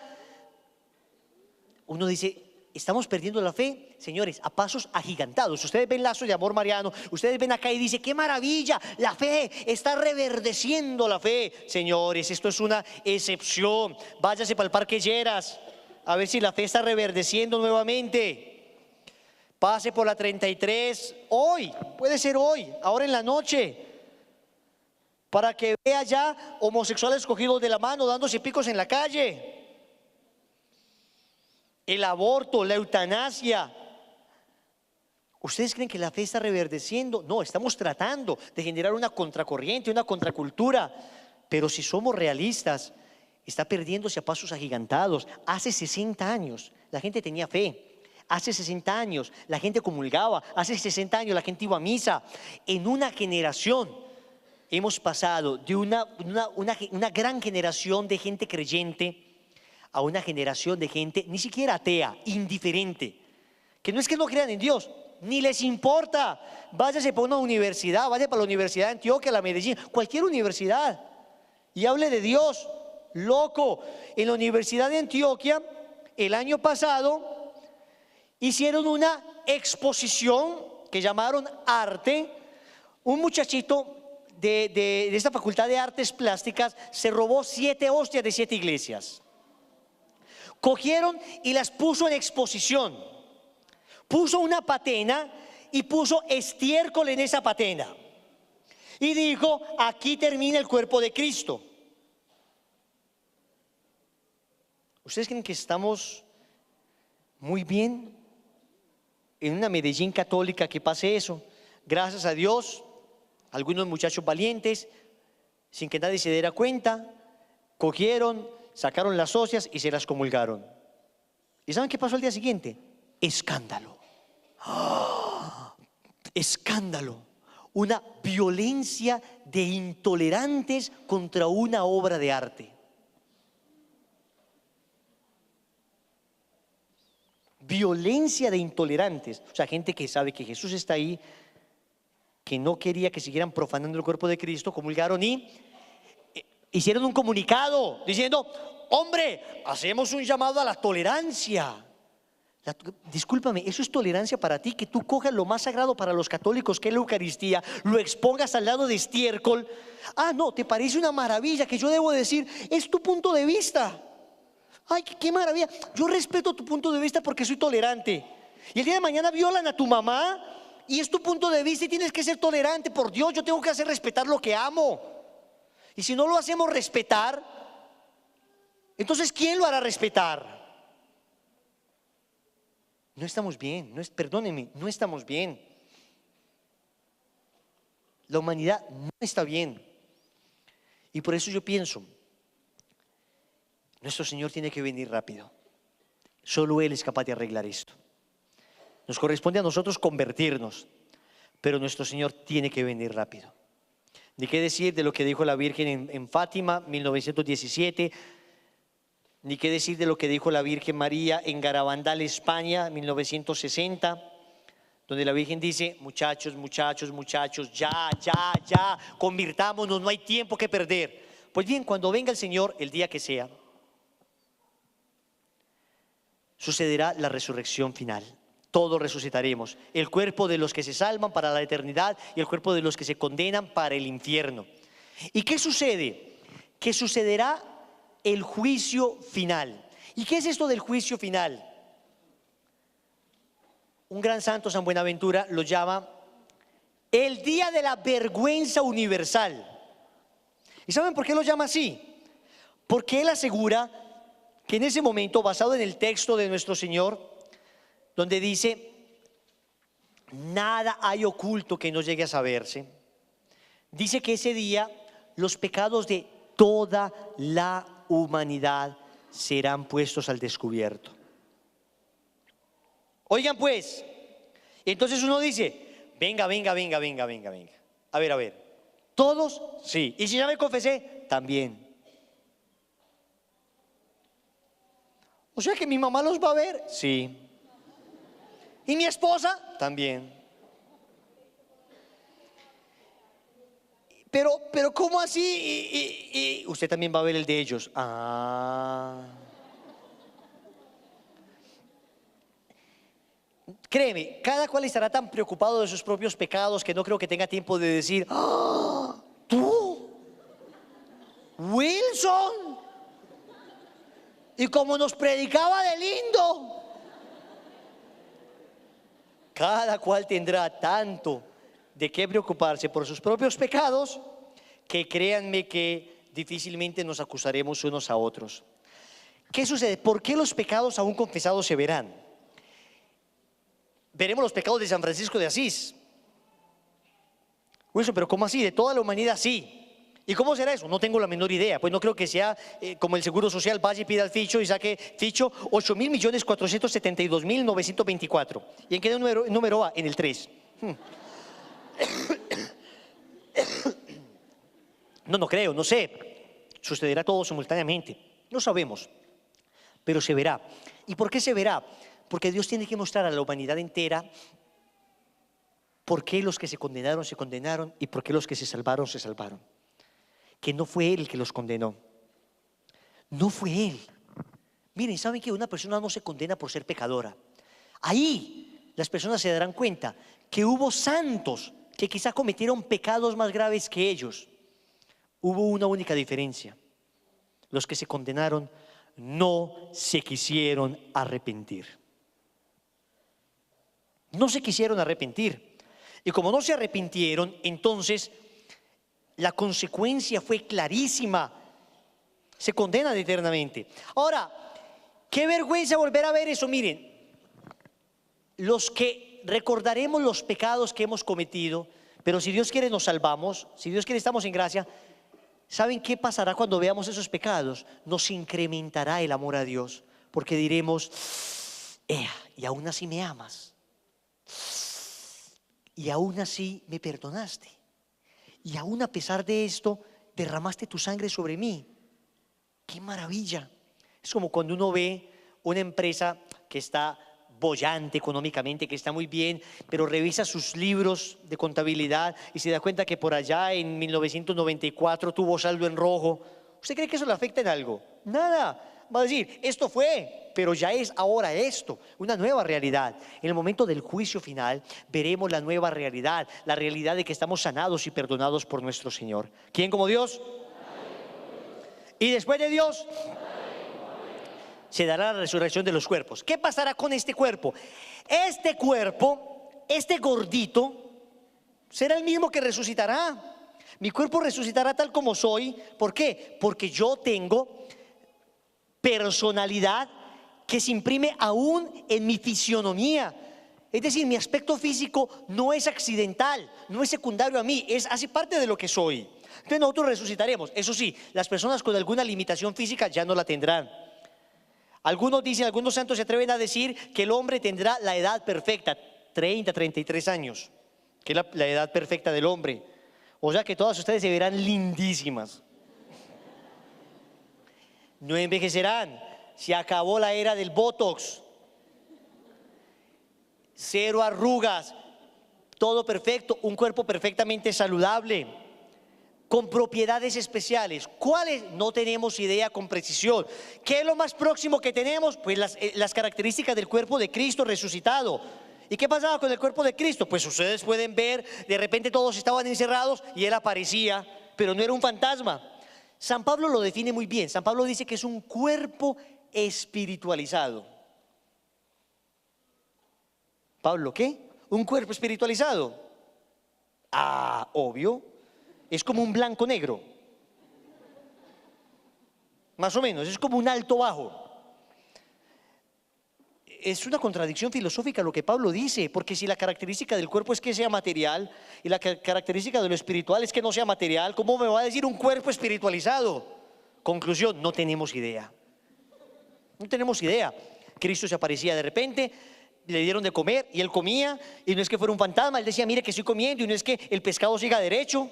Uno dice, ¿estamos perdiendo la fe? Señores, a pasos agigantados. Ustedes ven lazos de amor mariano, ustedes ven acá y dicen, ¡qué maravilla! La fe está reverdeciendo la fe. Señores, esto es una excepción. Váyase para el Parque Lleras a ver si la fe está reverdeciendo nuevamente. Pase por la 33 hoy, puede ser hoy, ahora en la noche, para que vea ya homosexuales cogidos de la mano dándose picos en la calle. El aborto, la eutanasia. ¿Ustedes creen que la fe está reverdeciendo? No, estamos tratando de generar una contracorriente, una contracultura. Pero si somos realistas, está perdiéndose a pasos agigantados. Hace 60 años la gente tenía fe. Hace 60 años la gente comulgaba. Hace 60 años la gente iba a misa. En una generación hemos pasado de una gran generación de gente creyente a una generación de gente ni siquiera atea, indiferente, que no es que no crean en Dios, ni les importa. Váyase para una universidad, vaya para la Universidad de Antioquia, la Medellín, cualquier universidad, y hable de Dios. Loco, en la Universidad de Antioquia el año pasado hicieron una exposición que llamaron Arte. Un muchachito de esta facultad de artes plásticas se robó 7 hostias de 7 iglesias. Cogieron y las puso en exposición. Puso una patena y puso estiércol en esa patena. Y dijo, aquí termina el cuerpo de Cristo. ¿Ustedes creen que estamos muy bien en una Medellín católica que pase eso? Gracias a Dios, algunos muchachos valientes, sin que nadie se diera cuenta, cogieron, sacaron las hostias y se las comulgaron. ¿Y saben qué pasó al día siguiente? Escándalo. ¡Oh! Escándalo. una violencia de intolerantes contra una obra de arte. Violencia de intolerantes, o sea, gente que sabe que Jesús está ahí, que no quería que siguieran profanando el cuerpo de Cristo, comulgaron y hicieron un comunicado diciendo: hombre, hacemos un llamado a la tolerancia. Discúlpame, ¿eso es tolerancia para ti? Que tú cojas lo más sagrado para los católicos, que es la Eucaristía, lo expongas al lado de estiércol. Ah, no, ¿te parece una maravilla que yo debo decir? Es tu punto de vista. Ay, qué maravilla. Yo respeto tu punto de vista porque soy tolerante. Y el día de mañana violan a tu mamá y es tu punto de vista y tienes que ser tolerante. Por Dios, yo tengo que hacer respetar lo que amo. Y si no lo hacemos respetar, entonces ¿quién lo hará respetar? No estamos bien, perdónenme, no estamos bien. La humanidad no está bien. Y por eso yo pienso, nuestro Señor tiene que venir rápido. Solo Él es capaz de arreglar esto. Nos corresponde a nosotros convertirnos, pero nuestro Señor tiene que venir rápido. Ni qué decir de lo que dijo la Virgen en Fátima, 1917, ni qué decir de lo que dijo la Virgen María en Garabandal, España, 1960, donde la Virgen dice: muchachos, muchachos, muchachos, ya, convirtámonos, no hay tiempo que perder. Pues bien, cuando venga el Señor, el día que sea, sucederá la resurrección final. Todos resucitaremos, el cuerpo de los que se salvan para la eternidad y el cuerpo de los que se condenan para el infierno. ¿Y qué sucede? Que sucederá el juicio final. ¿Y qué es esto del juicio final? Un gran santo, San Buenaventura, lo llama el día de la vergüenza universal. ¿Y saben por qué lo llama así? Porque él asegura que en ese momento, basado en el texto de nuestro Señor, donde dice: nada hay oculto que no llegue a saberse, dice que ese día los pecados de toda la humanidad serán puestos al descubierto. Oigan pues, entonces uno dice: venga. A ver, ¿todos? Sí. ¿Y si ya me confesé? También. O sea que mi mamá los va a ver. Sí. ¿Y mi esposa? También. Pero ¿cómo así? Y usted también va a ver el de ellos. Créeme, cada cual estará tan preocupado de sus propios pecados que no creo que tenga tiempo de decir: ¡ah! ¿Tú? ¿Wilson? Y como nos predicaba de lindo. Cada cual tendrá tanto de qué preocuparse por sus propios pecados que créanme que difícilmente nos acusaremos unos a otros. ¿Qué sucede? ¿Por qué los pecados aún confesados se verán? Veremos los pecados de San Francisco de Asís. Wilson, pero ¿cómo así? ¿De toda la humanidad? Sí. ¿Y cómo será eso? No tengo la menor idea. Pues no creo que sea como el Seguro Social, vaya y pida el ficho y saque ficho 8.472.924. ¿Y en qué número va? En el 3. No creo, no sé. Sucederá todo simultáneamente. No sabemos, pero se verá. ¿Y por qué se verá? Porque Dios tiene que mostrar a la humanidad entera por qué los que se condenaron y por qué los que se salvaron. Que no fue Él el que los condenó. No fue Él. Miren, ¿saben que una persona no se condena por ser pecadora? Ahí las personas se darán cuenta que hubo santos que quizá cometieron pecados más graves que ellos. Hubo una única diferencia: los que se condenaron no se quisieron arrepentir. No se quisieron arrepentir. Y como no se arrepintieron, entonces la consecuencia fue clarísima: se condenan eternamente. Ahora, qué vergüenza volver a ver eso. Miren, los que recordaremos los pecados que hemos cometido, pero si Dios quiere nos salvamos, si Dios quiere estamos en gracia. ¿Saben qué pasará cuando veamos esos pecados? Nos incrementará el amor a Dios, porque diremos: y aún así me amas. y aún así me perdonaste. Y aún a pesar de esto, derramaste tu sangre sobre mí. ¡Qué maravilla! Es como cuando uno ve una empresa que está bollante económicamente, que está muy bien, pero revisa sus libros de contabilidad y se da cuenta que por allá en 1994 tuvo saldo en rojo. ¿Usted cree que eso le afecta en algo? Nada. Va a decir, esto fue, pero ya es ahora esto, una nueva realidad. En el momento del juicio final veremos la nueva realidad, la realidad de que estamos sanados y perdonados por nuestro Señor. ¿Quién como Dios? Y después de Dios se dará la resurrección de los cuerpos. ¿Qué pasará con este cuerpo? Este cuerpo, este gordito, será el mismo que resucitará. Mi cuerpo resucitará tal como soy. ¿Por qué? Porque yo tengo personalidad que se imprime aún en mi fisionomía. Es decir, mi aspecto físico no es accidental, no es secundario a mí, hace parte de lo que soy. Entonces nosotros resucitaremos. Eso sí, las personas con alguna limitación física ya no la tendrán. Algunos dicen, algunos santos se atreven a decir que el hombre tendrá la edad perfecta, 30, 33 años, que es la edad perfecta del hombre. O sea que todas ustedes se verán lindísimas. No envejecerán. Se acabó la era del Botox. Cero arrugas. Todo perfecto. Un cuerpo perfectamente saludable. Con propiedades especiales. ¿Cuáles? No tenemos idea con precisión. ¿Qué es lo más próximo que tenemos? Pues las características del cuerpo de Cristo resucitado. ¿Y qué pasaba con el cuerpo de Cristo? Pues ustedes pueden ver, de repente todos estaban encerrados y Él aparecía, pero no era un fantasma. San Pablo lo define muy bien. San Pablo dice que es un cuerpo espiritualizado. ¿Pablo qué? ¿Un cuerpo espiritualizado? Ah, obvio. Es como un blanco negro. Más o menos, es como un alto bajo. Es una contradicción filosófica lo que Pablo dice, porque si la característica del cuerpo es que sea material y la característica de lo espiritual es que no sea material, ¿cómo me va a decir un cuerpo espiritualizado? Conclusión, no tenemos idea. No tenemos idea. Cristo se aparecía de repente, le dieron de comer y él comía, y no es que fuera un fantasma, él decía, mire que estoy comiendo, y no es que el pescado siga derecho,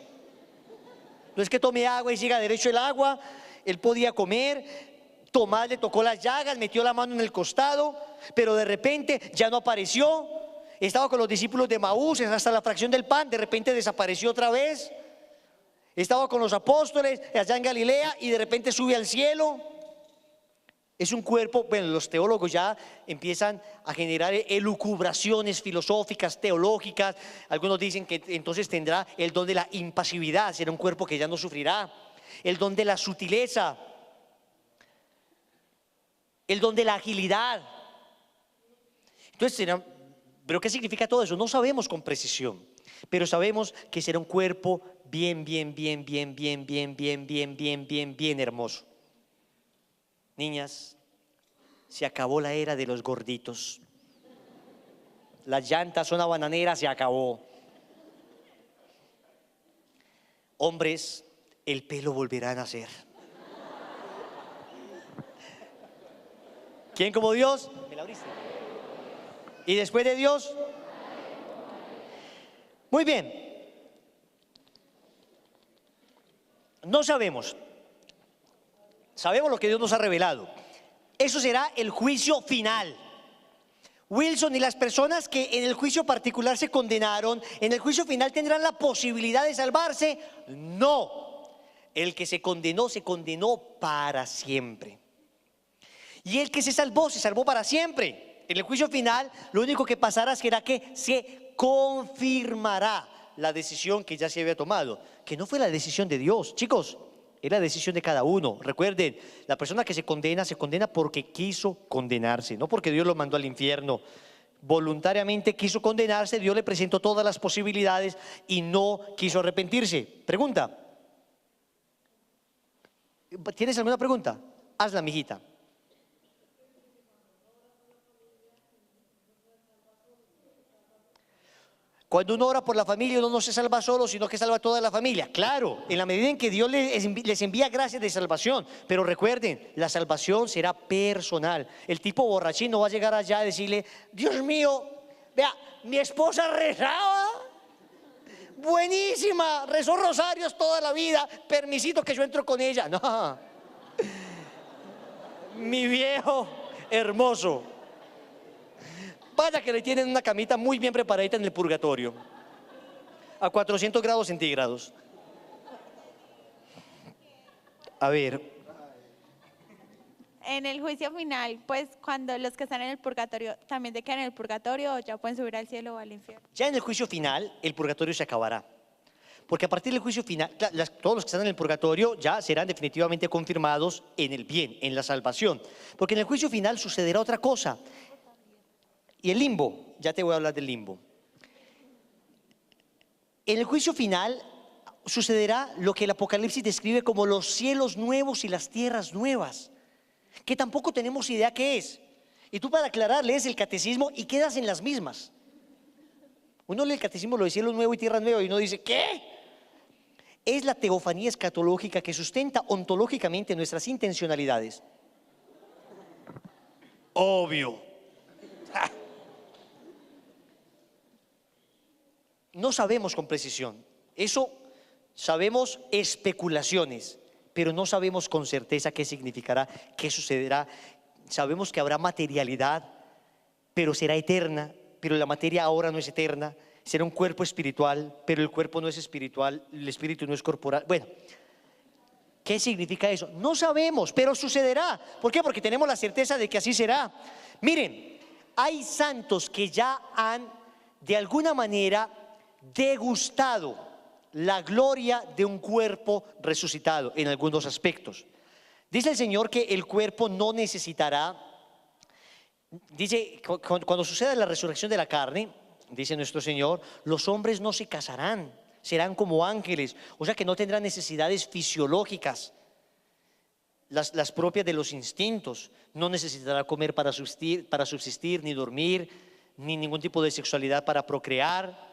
no es que tome agua y siga derecho el agua, él podía comer. Tomás le tocó las llagas, metió la mano en el costado, pero de repente ya no apareció. Estaba con los discípulos de Maús hasta la fracción del pan, de repente desapareció otra vez. Estaba con los apóstoles allá en Galilea y de repente sube al cielo. Es un cuerpo, bueno, los teólogos ya empiezan a generar elucubraciones filosóficas, teológicas. Algunos dicen que entonces tendrá el don de la impasividad, será un cuerpo que ya no sufrirá. El don de la sutileza, el don de la agilidad. Entonces, ¿pero qué significa todo eso? No sabemos con precisión, pero sabemos que será un cuerpo bien hermoso. Niñas, se acabó la era de los gorditos. Las llantas son a bananera, se acabó. Hombres, el pelo volverá a nacer. ¿Quién como Dios? Me la abriste. ¿Y después de Dios? Muy bien. No sabemos. Sabemos lo que Dios nos ha revelado. Eso será el juicio final. Wilson, y las personas que en el juicio particular se condenaron, ¿en el juicio final tendrán la posibilidad de salvarse? No. El que se condenó para siempre. Y el que se salvó para siempre. En el juicio final, lo único que pasará será que se confirmará la decisión que ya se había tomado, que no fue la decisión de Dios, chicos, es la decisión de cada uno. Recuerden, la persona que se condena porque quiso condenarse, no porque Dios lo mandó al infierno. Voluntariamente quiso condenarse, Dios le presentó todas las posibilidades y no quiso arrepentirse. Pregunta. ¿Tienes alguna pregunta? Hazla, mijita. Cuando uno ora por la familia, uno no se salva solo, sino que salva a toda la familia. Claro, en la medida en que Dios les envía gracias de salvación. Pero recuerden, la salvación será personal. El tipo borrachín no va a llegar allá a decirle, Dios mío, vea, mi esposa rezaba buenísima, rezó rosarios toda la vida, permisito que yo entro con ella. No, mi viejo hermoso, vaya que le tienen una camita muy bien preparadita en el purgatorio, a 400 grados centígrados. A ver. En el juicio final, pues cuando los que están en el purgatorio también se quedan en el purgatorio o ya pueden subir al cielo o al infierno. Ya en el juicio final, el purgatorio se acabará. Porque a partir del juicio final, todos los que están en el purgatorio ya serán definitivamente confirmados en el bien, en la salvación. Porque en el juicio final sucederá otra cosa. Y el limbo, ya te voy a hablar del limbo. En el juicio final sucederá lo que el Apocalipsis describe como los cielos nuevos y las tierras nuevas, que tampoco tenemos idea qué es. Y tú, para aclarar, lees el catecismo y quedas en las mismas. Uno lee el catecismo, lo de cielo nuevo y tierra nueva, y uno dice, ¿qué? Es la teofanía escatológica que sustenta ontológicamente nuestras intencionalidades. Obvio. No sabemos con precisión. Eso sabemos especulaciones, pero no sabemos con certeza qué significará, qué sucederá. Sabemos que habrá materialidad, pero será eterna, pero la materia ahora no es eterna. Será un cuerpo espiritual, pero el cuerpo no es espiritual, el espíritu no es corporal. Bueno, ¿qué significa eso? No sabemos, pero sucederá. ¿Por qué? Porque tenemos la certeza de que así será. Miren, hay santos que ya han, de alguna manera, degustado la gloria de un cuerpo resucitado en algunos aspectos. Dice el Señor que el cuerpo no necesitará, dice, cuando suceda la resurrección de la carne, dice nuestro Señor, los hombres no se casarán, serán como ángeles, o sea que no tendrán necesidades fisiológicas, las propias de los instintos. No necesitará comer para subsistir, ni dormir, ni ningún tipo de sexualidad para procrear.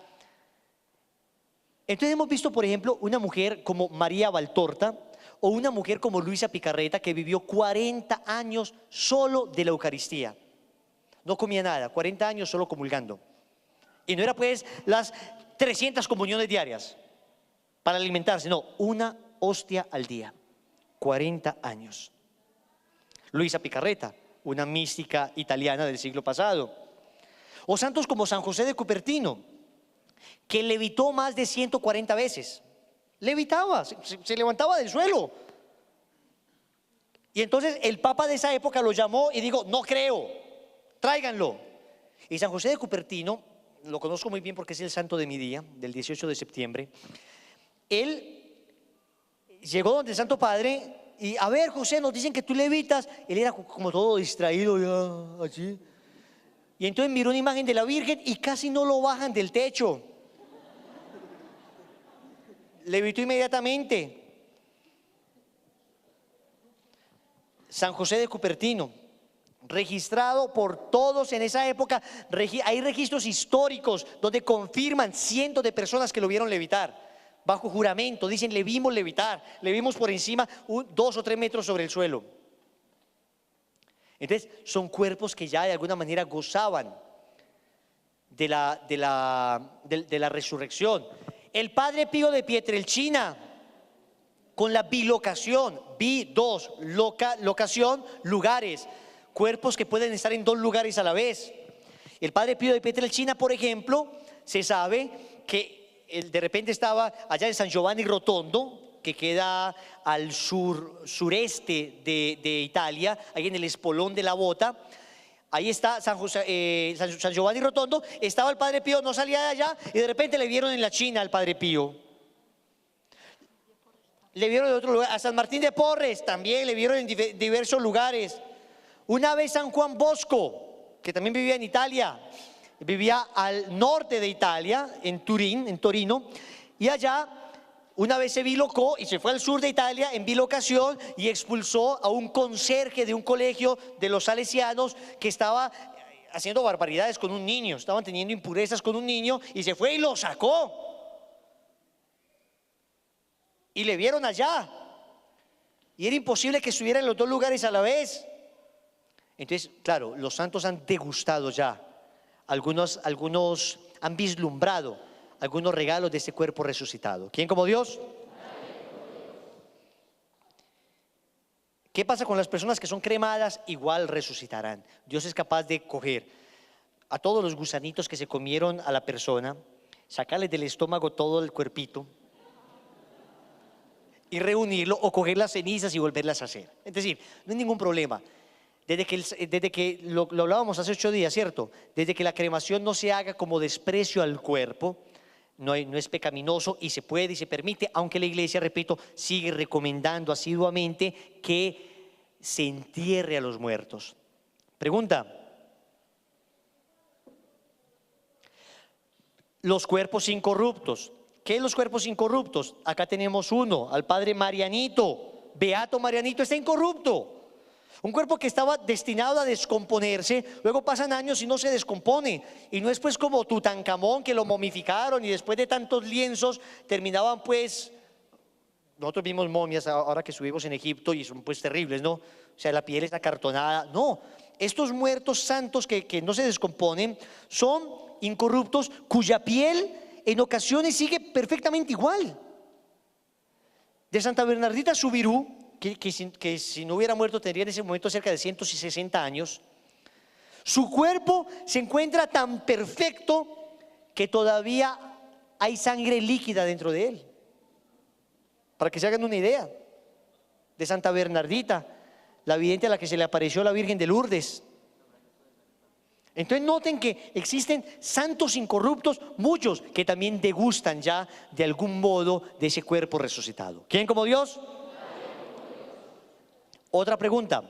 Entonces hemos visto, por ejemplo, una mujer como María Valtorta o una mujer como Luisa Picarreta, que vivió 40 años solo de la Eucaristía. No comía nada, 40 años solo comulgando. Y no era pues las 300 comuniones diarias para alimentarse, no, una hostia al día, 40 años. Luisa Picarreta, una mística italiana del siglo pasado. O santos como San José de Cupertino, que levitó más de 140 veces. Levitaba, se levantaba del suelo. Y entonces el Papa de esa época lo llamó y dijo, no creo, tráiganlo. Y San José de Cupertino, lo conozco muy bien porque es el santo de mi día, del 18 de septiembre. Él llegó donde el Santo Padre y, a ver, José, nos dicen que tú levitas. Él era como todo distraído, ya, así. Y entonces miró una imagen de la Virgen y casi no lo bajan del techo. Levitó inmediatamente. San José de Cupertino, registrado por todos en esa época. Hay registros históricos donde confirman cientos de personas que lo vieron levitar, bajo juramento. Dicen, le vimos levitar, le vimos por encima 2 o 3 metros sobre el suelo. Entonces son cuerpos que ya de alguna manera gozaban de la resurrección. El Padre Pío de Pietrelcina, con la bilocación, locación, lugares, cuerpos que pueden estar en 2 lugares a la vez. El Padre Pío de Pietrelcina, por ejemplo, se sabe que él de repente estaba allá en San Giovanni Rotondo, que queda al sureste de Italia, ahí en el espolón de la Bota. Ahí está San Giovanni Rotondo. Estaba el Padre Pío, no salía de allá, y de repente le vieron en la China al Padre Pío. Le vieron en otro lugar. A San Martín de Porres también le vieron en diversos lugares. Una vez San Juan Bosco, que también vivía en Italia, vivía al norte de Italia, en Torino, y allá una vez se bilocó y se fue al sur de Italia en bilocación y expulsó a un conserje de un colegio de los salesianos que estaba haciendo barbaridades con un niño, estaban teniendo impurezas con un niño, y se fue y lo sacó. Y le vieron allá. Y era imposible que estuviera en los 2 lugares a la vez. Entonces, claro, los santos han degustado ya. Algunos han vislumbrado algunos regalos de este cuerpo resucitado. ¿Quién como Dios? ¿Qué pasa con las personas que son cremadas? Igual resucitarán. Dios es capaz de coger a todos los gusanitos que se comieron a la persona, sacarles del estómago todo el cuerpito y reunirlo, o coger las cenizas y volverlas a hacer. Es decir, no hay ningún problema. Desde que lo hablábamos hace 8 días, ¿cierto? Desde que la cremación no se haga como desprecio al cuerpo, no es pecaminoso y se puede y se permite, aunque la iglesia, repito, sigue recomendando asiduamente que se entierre a los muertos. Pregunta: los cuerpos incorruptos. ¿Qué es los cuerpos incorruptos? Acá tenemos uno, al padre Marianito. Beato Marianito está incorrupto. Un cuerpo que estaba destinado a descomponerse, luego pasan años y no se descompone. Y no es pues como Tutankamón, que lo momificaron y después de tantos lienzos terminaban pues... Nosotros vimos momias ahora que estuvimos en Egipto y son pues terribles, ¿no? O sea, la piel está acartonada. No, estos muertos santos que no se descomponen son incorruptos, cuya piel en ocasiones sigue perfectamente igual. De Santa Bernardita Subirú, que si no hubiera muerto tendría en ese momento cerca de 160 años, su cuerpo se encuentra tan perfecto que todavía hay sangre líquida dentro de él. Para que se hagan una idea, de Santa Bernardita, la vidente a la que se le apareció la Virgen de Lourdes. Entonces noten que existen santos incorruptos, muchos que también degustan ya de algún modo de ese cuerpo resucitado. ¿Quién como Dios? Otra pregunta: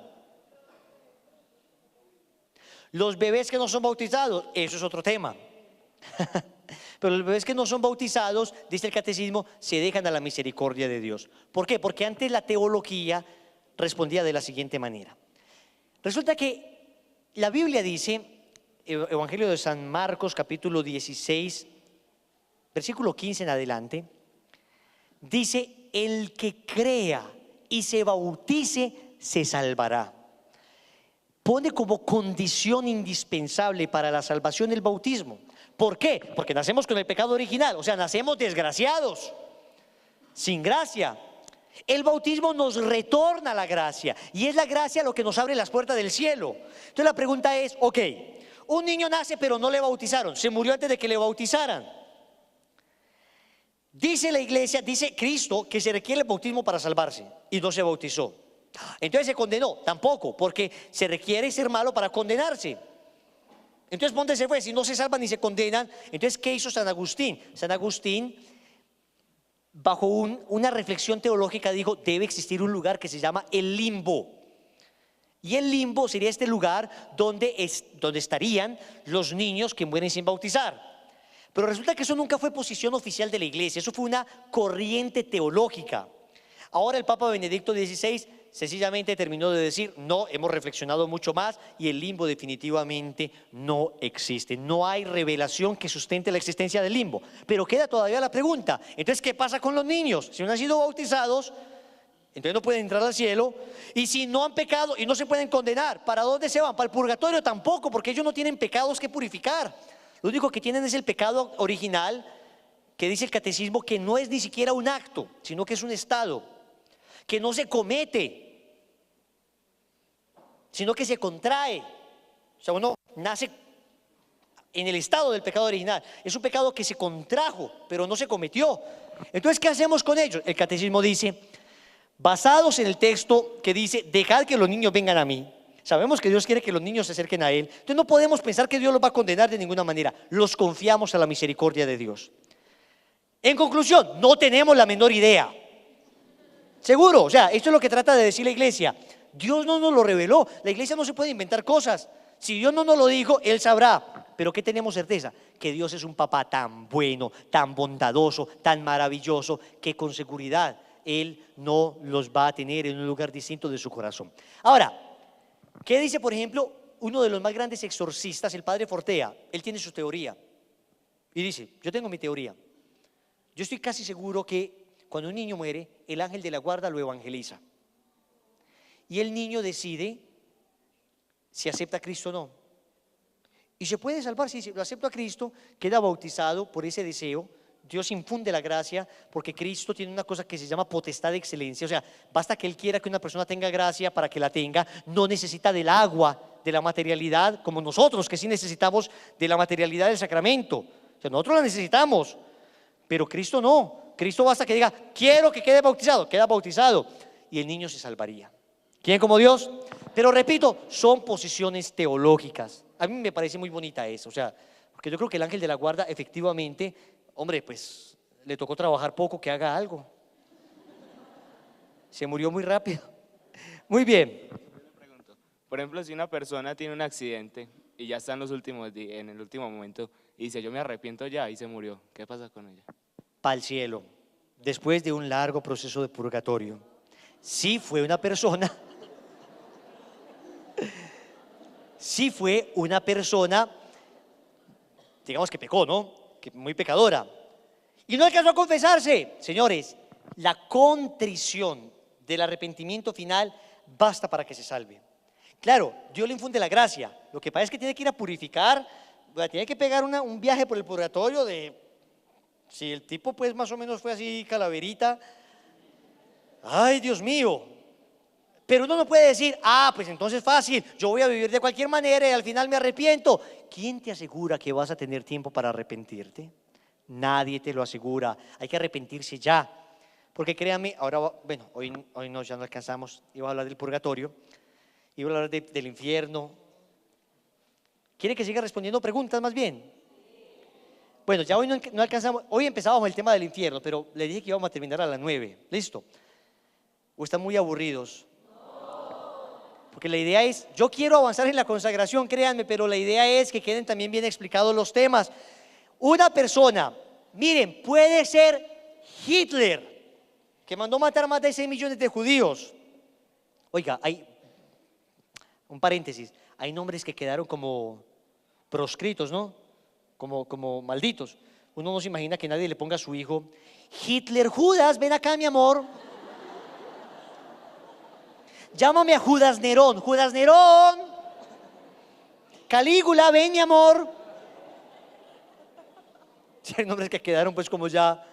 los bebés que no son bautizados, eso es otro tema. Pero los bebés que no son bautizados, dice el catecismo, se dejan a la misericordia de Dios. ¿Por qué? Porque antes la teología respondía de la siguiente manera. Resulta que la Biblia dice, Evangelio de San Marcos, capítulo 16, versículo 15 en adelante, dice: el que crea y se bautice se salvará. Pone como condición indispensable para la salvación el bautismo. ¿Por qué? Porque nacemos con el pecado original, o sea, nacemos desgraciados, sin gracia. El bautismo nos retorna la gracia, y es la gracia lo que nos abre las puertas del cielo. Entonces la pregunta es, ok, un niño nace pero no le bautizaron, se murió antes de que le bautizaran. Dice la iglesia, dice Cristo, que se requiere el bautismo para salvarse, y no se bautizó. Entonces se condenó, tampoco, porque se requiere ser malo para condenarse. Entonces, ¿dónde se fue? Si no se salvan ni se condenan. Entonces, ¿qué hizo San Agustín? San Agustín, bajo una reflexión teológica, dijo: debe existir un lugar que se llama el limbo. Y el limbo sería este lugar donde estarían los niños que mueren sin bautizar. Pero resulta que eso nunca fue posición oficial de la iglesia, eso fue una corriente teológica. Ahora el Papa Benedicto XVI sencillamente terminó de decir: no, hemos reflexionado mucho más y el limbo definitivamente no existe. No hay revelación que sustente la existencia del limbo. Pero queda todavía la pregunta: entonces, ¿qué pasa con los niños? Si no han sido bautizados, entonces no pueden entrar al cielo. Y si no han pecado y no se pueden condenar, ¿para dónde se van? ¿Para el purgatorio? Tampoco, porque ellos no tienen pecados que purificar. Lo único que tienen es el pecado original, que dice el catecismo que no es ni siquiera un acto, sino que es un estado, que no se comete, sino que se contrae. O sea, uno nace en el estado del pecado original. Es un pecado que se contrajo, pero no se cometió. Entonces, ¿qué hacemos con ellos? El catecismo dice, basados en el texto que dice: dejad que los niños vengan a mí. Sabemos que Dios quiere que los niños se acerquen a Él. Entonces no podemos pensar que Dios los va a condenar de ninguna manera. Los confiamos a la misericordia de Dios. En conclusión, no tenemos la menor idea. Seguro, o sea, esto es lo que trata de decir la iglesia. Dios no nos lo reveló. La iglesia no se puede inventar cosas. Si Dios no nos lo dijo, Él sabrá. Pero ¿qué tenemos certeza? Que Dios es un papá tan bueno, tan bondadoso, tan maravilloso, que con seguridad Él no los va a tener en un lugar distinto de su corazón. Ahora, ¿qué dice, por ejemplo, uno de los más grandes exorcistas, el padre Fortea? Él tiene su teoría y dice: yo tengo mi teoría. Yo estoy casi seguro que cuando un niño muere, el ángel de la guarda lo evangeliza. Y el niño decide si acepta a Cristo o no. Y se puede salvar, si lo acepto a Cristo, queda bautizado por ese deseo. Dios infunde la gracia porque Cristo tiene una cosa que se llama potestad de excelencia. O sea, basta que Él quiera que una persona tenga gracia para que la tenga. No necesita del agua, de la materialidad, como nosotros que sí necesitamos de la materialidad del sacramento. O sea, nosotros la necesitamos, pero Cristo no. Cristo basta que diga, quiero que quede bautizado, queda bautizado y el niño se salvaría. ¿Quién como Dios? Pero repito, son posiciones teológicas. A mí me parece muy bonita eso, o sea, porque yo creo que el ángel de la guarda efectivamente, hombre, pues le tocó trabajar poco, que haga algo. Se murió muy rápido. Muy bien. Por ejemplo, si una persona tiene un accidente y ya está en los últimos días, en el último momento, y dice, yo me arrepiento ya, y se murió, ¿qué pasa con ella? Para el cielo, después de un largo proceso de purgatorio. Sí fue una persona, digamos que pecó, ¿no? Que muy pecadora. Y no alcanzó a confesarse. Señores, la contrición del arrepentimiento final basta para que se salve. Claro, Dios le infunde la gracia. Lo que pasa es que tiene que ir a purificar, tiene que pegar un viaje por el purgatorio de... Si el tipo pues más o menos fue así calaverita, ay Dios mío, pero uno no puede decir, pues entonces fácil, yo voy a vivir de cualquier manera y al final me arrepiento. ¿Quién te asegura que vas a tener tiempo para arrepentirte? Nadie te lo asegura, hay que arrepentirse ya, porque créanme, ahora, bueno, hoy no, ya no alcanzamos, iba a hablar del purgatorio, iba a hablar del infierno. ¿Quiere que siga respondiendo preguntas más bien? Bueno, ya hoy no alcanzamos, hoy empezábamos el tema del infierno, pero le dije que íbamos a terminar a las 9, ¿listo? ¿O están muy aburridos? Porque la idea es, yo quiero avanzar en la consagración, créanme, pero la idea es que queden también bien explicados los temas. Una persona, miren, puede ser Hitler, que mandó matar más de 6 millones de judíos. Oiga, hay, un paréntesis, hay nombres que quedaron como proscritos, ¿no? Como malditos. Uno no se imagina que nadie le ponga a su hijo Hitler. Judas, ven acá, mi amor. Llámame a Judas Nerón. Judas Nerón. Calígula, ven, mi amor. Hay nombres que quedaron pues como ya.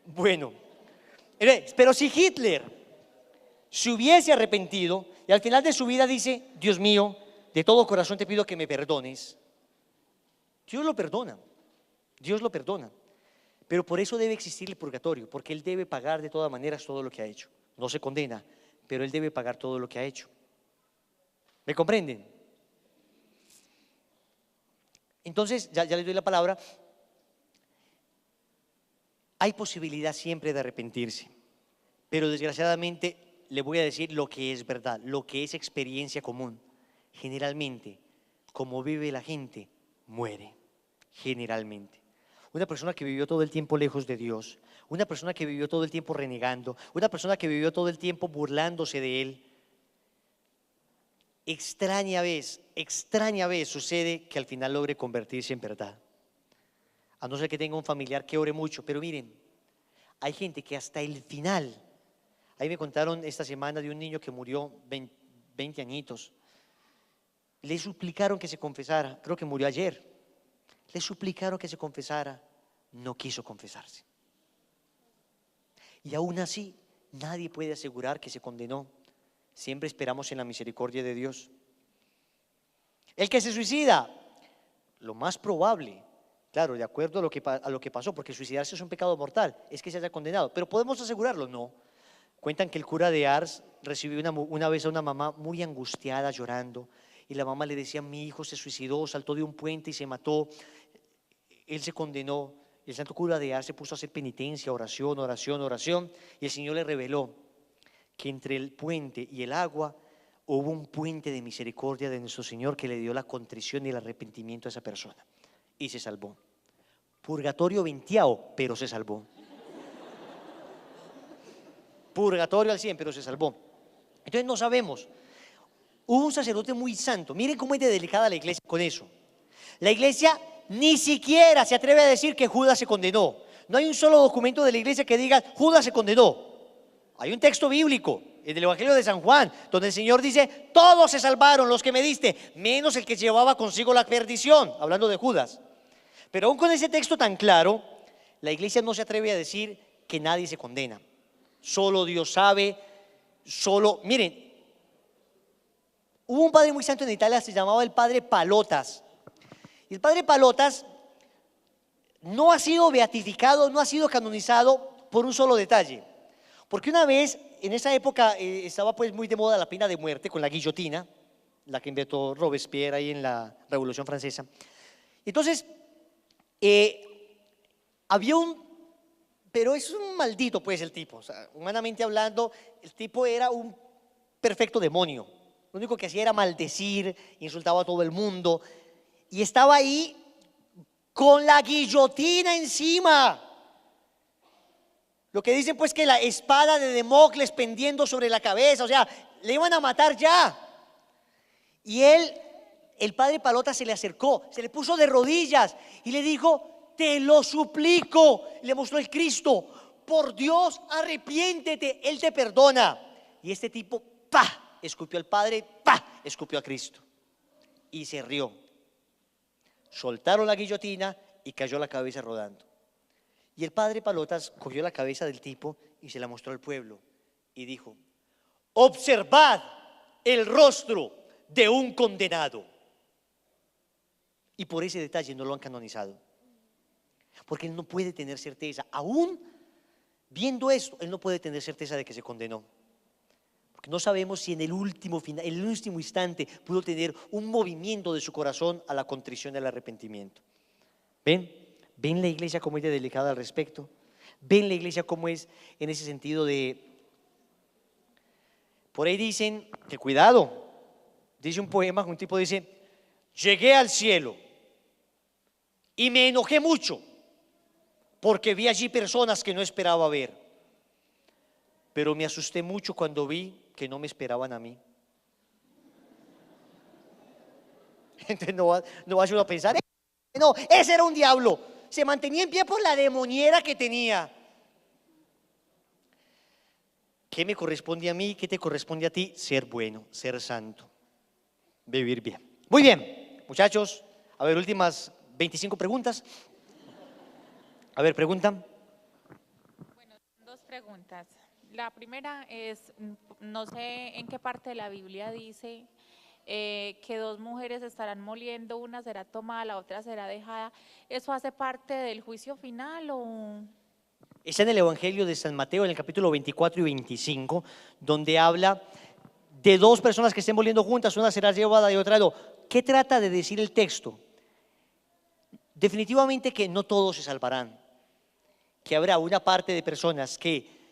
Bueno, pero si Hitler se hubiese arrepentido y al final de su vida dice, Dios mío, de todo corazón te pido que me perdones, Dios lo perdona, Dios lo perdona, pero por eso debe existir el purgatorio, porque Él debe pagar de todas maneras todo lo que ha hecho. No se condena, pero Él debe pagar todo lo que ha hecho. ¿Me comprenden? Entonces, ya les doy la palabra. Hay posibilidad siempre de arrepentirse, pero desgraciadamente le voy a decir lo que es verdad, lo que es experiencia común. Generalmente, como vive la gente, muere, generalmente. Una persona que vivió todo el tiempo lejos de Dios, una persona que vivió todo el tiempo renegando, una persona que vivió todo el tiempo burlándose de Él, extraña vez sucede que al final logre convertirse en verdad. A no ser que tenga un familiar que ore mucho, pero miren, hay gente que hasta el final, ahí me contaron esta semana de un niño que murió 20 añitos, le suplicaron que se confesara, creo que murió ayer, le suplicaron que se confesara, no quiso confesarse. Y aún así, nadie puede asegurar que se condenó, siempre esperamos en la misericordia de Dios. El que se suicida, lo más probable, claro, de acuerdo a lo que pasó, porque suicidarse es un pecado mortal, es que se haya condenado, pero ¿podemos asegurarlo? No. Cuentan que el cura de Ars recibió una vez a una mamá muy angustiada, llorando, y la mamá le decía, mi hijo se suicidó, saltó de un puente y se mató, él se condenó. Y el santo cura de Ars se puso a hacer penitencia, oración, y el Señor le reveló que entre el puente y el agua hubo un puente de misericordia de nuestro Señor que le dio la contrición y el arrepentimiento a esa persona. Y se salvó. Purgatorio 20, pero se salvó. Purgatorio al 100, pero se salvó. Entonces no sabemos. Hubo un sacerdote muy santo. Miren cómo es de delicada la iglesia con eso. La iglesia ni siquiera se atreve a decir que Judas se condenó. No hay un solo documento de la iglesia que diga Judas se condenó. Hay un texto bíblico, en el Evangelio de San Juan, donde el Señor dice, todos se salvaron los que me diste, menos el que llevaba consigo la perdición, hablando de Judas. Pero aún con ese texto tan claro, la iglesia no se atreve a decir que nadie se condena. Solo Dios sabe, miren, hubo un padre muy santo en Italia, se llamaba el padre Palotas. Y el padre Palotas no ha sido beatificado, no ha sido canonizado por un solo detalle. Porque una vez, en esa época, estaba pues muy de moda la pena de muerte con la guillotina, la que inventó Robespierre ahí en la Revolución Francesa. Entonces, pero es un maldito pues el tipo, o sea, humanamente hablando, el tipo era un perfecto demonio. Lo único que hacía era maldecir, insultaba a todo el mundo y estaba ahí con la guillotina encima. Lo que dicen pues que la espada de Democles pendiendo sobre la cabeza, o sea, le iban a matar ya. Y el padre Palota se le acercó, se le puso de rodillas y le dijo, te lo suplico, le mostró el Cristo, por Dios, arrepiéntete, Él te perdona. Y este tipo, ¡pah!, escupió al Padre, ¡pah!, escupió a Cristo. Y se rió. Soltaron la guillotina y cayó la cabeza rodando. Y el padre Palotas cogió la cabeza del tipo y se la mostró al pueblo y dijo, observad el rostro de un condenado. Y por ese detalle no lo han canonizado. Porque él no puede tener certeza, aún viendo esto, él no puede tener certeza de que se condenó. Porque no sabemos si en el último instante pudo tener un movimiento de su corazón a la contrición y al arrepentimiento. ¿Ven? ¿Ven la iglesia cómo es de delicada al respecto? ¿Ven la iglesia cómo es en ese sentido de... Por ahí dicen que cuidado, dice un poema, un tipo dice, llegué al cielo y me enojé mucho porque vi allí personas que no esperaba ver, pero me asusté mucho cuando vi que no me esperaban a mí. Entonces no va uno a pensar, no, ese era un diablo, se mantenía en pie por la demoniera que tenía. ¿Qué me corresponde a mí? ¿Qué te corresponde a ti? Ser bueno, ser santo, vivir bien. Muy bien, muchachos, a ver, últimas 25 preguntas. A ver, preguntan. Bueno, dos preguntas. La primera es, no sé en qué parte de la Biblia dice que dos mujeres estarán moliendo, una será tomada, la otra será dejada. ¿Eso hace parte del juicio final o...? Está en el Evangelio de San Mateo, en el capítulo 24 y 25, donde habla de dos personas que estén moliendo juntas, una será llevada y otra no. ¿Qué trata de decir el texto? Definitivamente que no todos se salvarán, que habrá una parte de personas que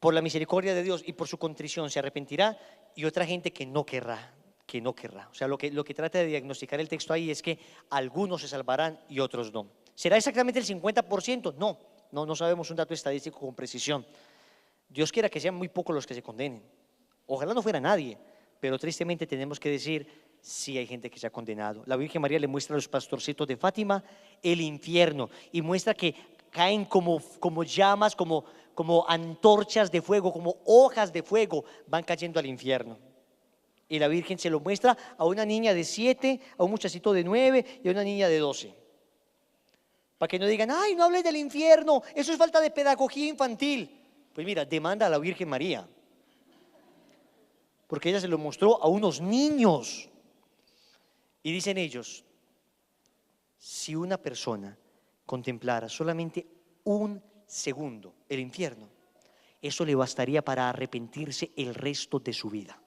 por la misericordia de Dios y por su contrición se arrepentirá y otra gente que no querrá. O sea, lo que trata de diagnosticar el texto ahí es que algunos se salvarán y otros no. ¿Será exactamente el 50%? No sabemos un dato estadístico con precisión. Dios quiera que sean muy pocos los que se condenen. Ojalá no fuera nadie, pero tristemente tenemos que decir, sí hay gente que se ha condenado. La Virgen María le muestra a los pastorcitos de Fátima el infierno y muestra que caen como llamas, como antorchas de fuego, como hojas de fuego, van cayendo al infierno. Y la Virgen se lo muestra a una niña de 7, a un muchachito de 9 y a una niña de 12. Para que no digan, ay, no hables del infierno, eso es falta de pedagogía infantil. Pues mira, demanda a la Virgen María. Porque ella se lo mostró a unos niños. Y dicen ellos, si una persona contemplara solamente un segundo el infierno, eso le bastaría para arrepentirse el resto de su vida.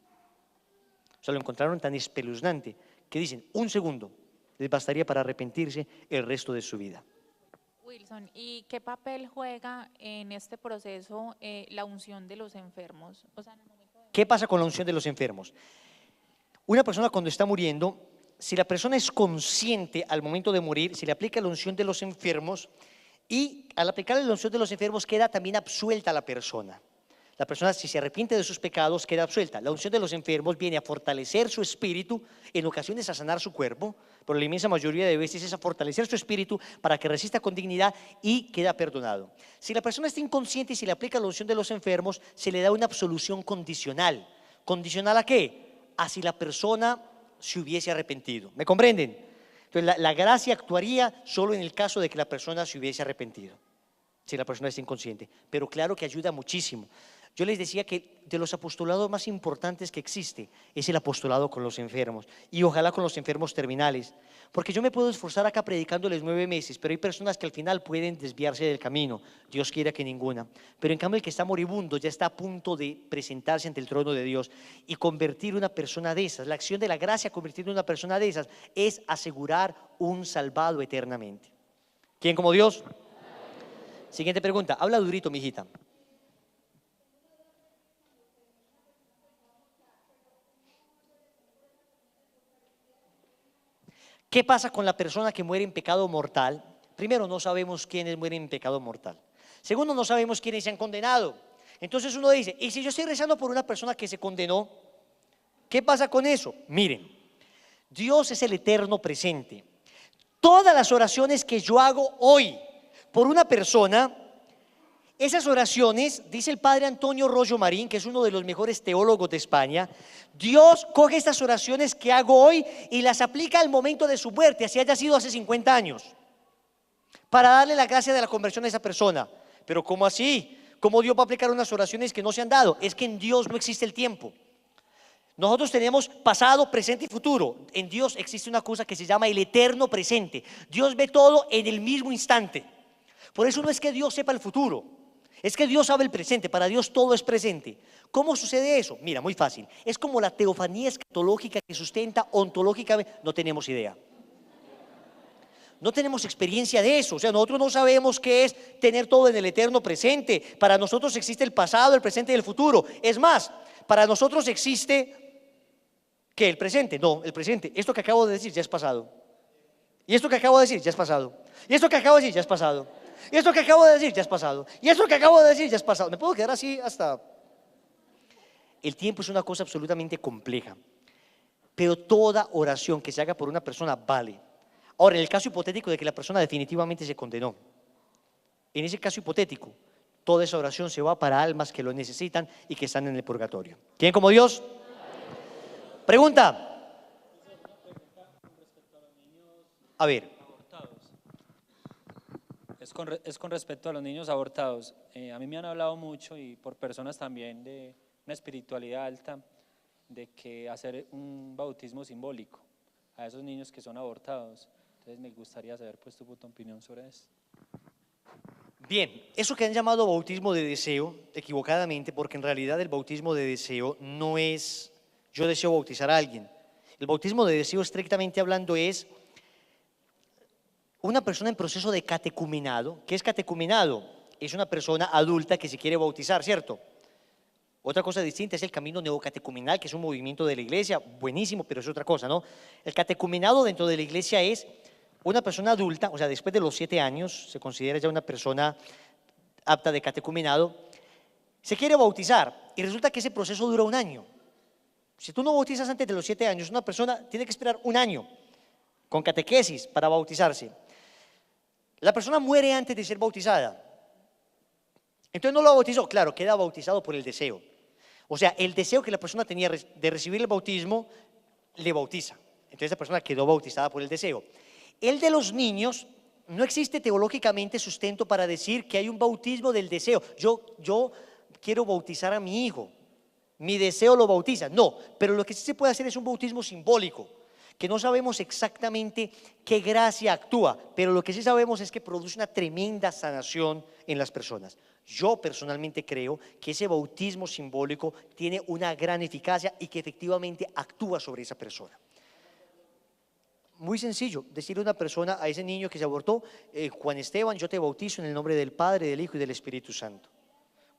O sea, lo encontraron tan espeluznante que dicen, un segundo les bastaría para arrepentirse el resto de su vida. Wilson, ¿y qué papel juega en este proceso la unción de los enfermos? O sea, ¿Qué pasa con la unción de los enfermos? Una persona cuando está muriendo, si la persona es consciente al momento de morir, se le aplica la unción de los enfermos y al aplicarle la unción de los enfermos queda también absuelta la persona. La persona, si se arrepiente de sus pecados, queda absuelta. La unción de los enfermos viene a fortalecer su espíritu, en ocasiones a sanar su cuerpo, pero la inmensa mayoría de veces es a fortalecer su espíritu para que resista con dignidad y queda perdonado. Si la persona está inconsciente y se le aplica la unción de los enfermos, se le da una absolución condicional. ¿Condicional a qué? A si la persona se hubiese arrepentido. ¿Me comprenden? Entonces la gracia actuaría solo en el caso de que la persona se hubiese arrepentido, si la persona está inconsciente. Pero claro que ayuda muchísimo. Yo les decía que de los apostolados más importantes que existe es el apostolado con los enfermos, y ojalá con los enfermos terminales, porque yo me puedo esforzar acá predicándoles 9 meses, pero hay personas que al final pueden desviarse del camino. Dios quiera que ninguna. Pero en cambio el que está moribundo ya está a punto de presentarse ante el trono de Dios y convertir una persona de esas. La acción de la gracia convertir en una persona de esas es asegurar un salvado eternamente. ¿Quién como Dios? Siguiente pregunta. Habla durito, mijita. ¿Qué pasa con la persona que muere en pecado mortal? Primero, no sabemos quiénes mueren en pecado mortal. Segundo, no sabemos quiénes se han condenado. Entonces uno dice, ¿y si yo estoy rezando por una persona que se condenó? ¿Qué pasa con eso? Miren, Dios es el eterno presente. Todas las oraciones que yo hago hoy por una persona, esas oraciones, dice el padre Antonio Rollo Marín, que es uno de los mejores teólogos de España, Dios coge estas oraciones que hago hoy y las aplica al momento de su muerte, así haya sido hace 50 años, para darle la gracia de la conversión a esa persona. Pero ¿cómo así? ¿Cómo Dios va a aplicar unas oraciones que no se han dado? Es que en Dios no existe el tiempo. Nosotros tenemos pasado, presente y futuro. En Dios existe una cosa que se llama el eterno presente. Dios ve todo en el mismo instante. Por eso no es que Dios sepa el futuro, es que Dios sabe el presente. Para Dios todo es presente. ¿Cómo sucede eso? Mira, muy fácil. Es como la teofanía escatológica que sustenta ontológicamente. No tenemos idea. No tenemos experiencia de eso. O sea, nosotros no sabemos qué es tener todo en el eterno presente. Para nosotros existe el pasado, el presente y el futuro. Es más, para nosotros existe, ¿qué? ¿El presente? No, el presente. Esto que acabo de decir ya es pasado. Y esto que acabo de decir ya es pasado. Y esto que acabo de decir ya es pasado. Y esto que acabo de decir ya es pasado. Y esto que acabo de decir ya es pasado. Me puedo quedar así hasta... El tiempo es una cosa absolutamente compleja, pero toda oración que se haga por una persona vale. Ahora, en el caso hipotético de que la persona definitivamente se condenó, en ese caso hipotético, toda esa oración se va para almas que lo necesitan y que están en el purgatorio. ¿Quién como Dios? Pregunta. A ver. Es con respecto a los niños abortados. A mí me han hablado mucho, y por personas también de una espiritualidad alta, de que hacer un bautismo simbólico a esos niños que son abortados. Entonces me gustaría saber pues tu opinión sobre eso. Bien, eso que han llamado bautismo de deseo, equivocadamente, porque en realidad el bautismo de deseo no es yo deseo bautizar a alguien. El bautismo de deseo, estrictamente hablando, es una persona en proceso de catecumenado. ¿Qué es catecumenado? Es una persona adulta que se quiere bautizar, ¿cierto? Otra cosa distinta es el camino neocatecumenal, que es un movimiento de la iglesia, buenísimo, pero es otra cosa, ¿no? El catecumenado dentro de la iglesia es una persona adulta, o sea, después de los 7 años, se considera ya una persona apta de catecumenado, se quiere bautizar y resulta que ese proceso dura 1 año. Si tú no bautizas antes de los 7 años, una persona tiene que esperar 1 año con catequesis para bautizarse. La persona muere antes de ser bautizada. Entonces no lo bautizó, claro, queda bautizado por el deseo. O sea, el deseo que la persona tenía de recibir el bautismo, le bautiza. Entonces esa persona quedó bautizada por el deseo. El de los niños, no existe teológicamente sustento para decir que hay un bautismo del deseo. Yo quiero bautizar a mi hijo, mi deseo lo bautiza. No, pero lo que sí se puede hacer es un bautismo simbólico, que no sabemos exactamente qué gracia actúa, pero lo que sí sabemos es que produce una tremenda sanación en las personas. Yo personalmente creo que ese bautismo simbólico tiene una gran eficacia y que efectivamente actúa sobre esa persona. Muy sencillo, decirle a una persona, a ese niño que se abortó, Juan Esteban, yo te bautizo en el nombre del Padre, del Hijo y del Espíritu Santo.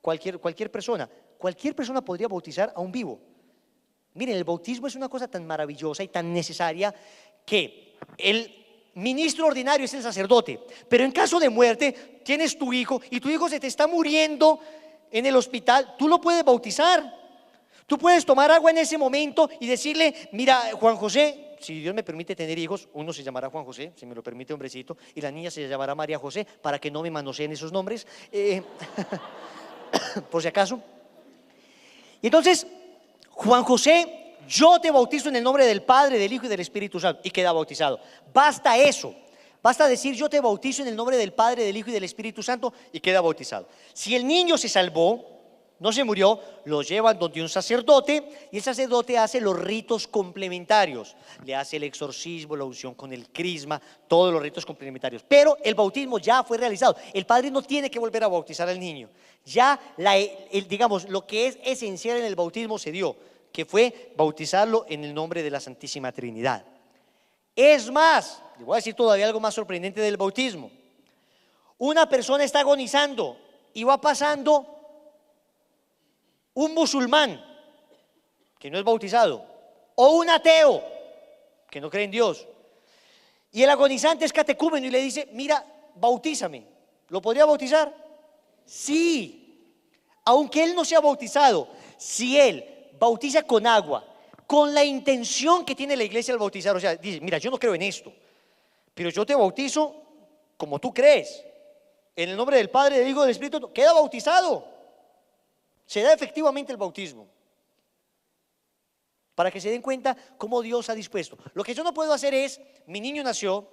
Cualquier persona podría bautizar a un vivo. Miren, el bautismo es una cosa tan maravillosa y tan necesaria que el ministro ordinario es el sacerdote, pero en caso de muerte tienes tu hijo y tu hijo se te está muriendo en el hospital, tú lo puedes bautizar. Tú puedes tomar agua en ese momento y decirle, mira, Juan José, si Dios me permite tener hijos, uno se llamará Juan José, si me lo permite, hombrecito, y la niña se llamará María José, para que no me manoseen esos nombres, por si acaso. Y entonces, Juan José, yo te bautizo en el nombre del Padre, del Hijo y del Espíritu Santo, y queda bautizado. Basta eso. Basta decir, yo te bautizo en el nombre del Padre, del Hijo y del Espíritu Santo, y queda bautizado. Si el niño se salvó, no se murió, lo llevan donde un sacerdote, y el sacerdote hace los ritos complementarios. Le hace el exorcismo, la unción con el crisma, todos los ritos complementarios. Pero el bautismo ya fue realizado. El padre no tiene que volver a bautizar al niño. Ya, digamos, lo que es esencial en el bautismo se dio, que fue bautizarlo en el nombre de la Santísima Trinidad. Es más, le voy a decir todavía algo más sorprendente del bautismo. Una persona está agonizando y va pasando un musulmán que no es bautizado o un ateo que no cree en Dios, y el agonizante es catecúmeno y le dice, mira, bautízame. ¿Lo podría bautizar? Sí, aunque él no sea bautizado. Si él bautiza con agua, con la intención que tiene la iglesia al bautizar, o sea, dice, mira, yo no creo en esto, pero yo te bautizo como tú crees, en el nombre del Padre, del Hijo y del Espíritu, queda bautizado. Se da efectivamente el bautismo, para que se den cuenta cómo Dios ha dispuesto. Lo que yo no puedo hacer es, mi niño nació,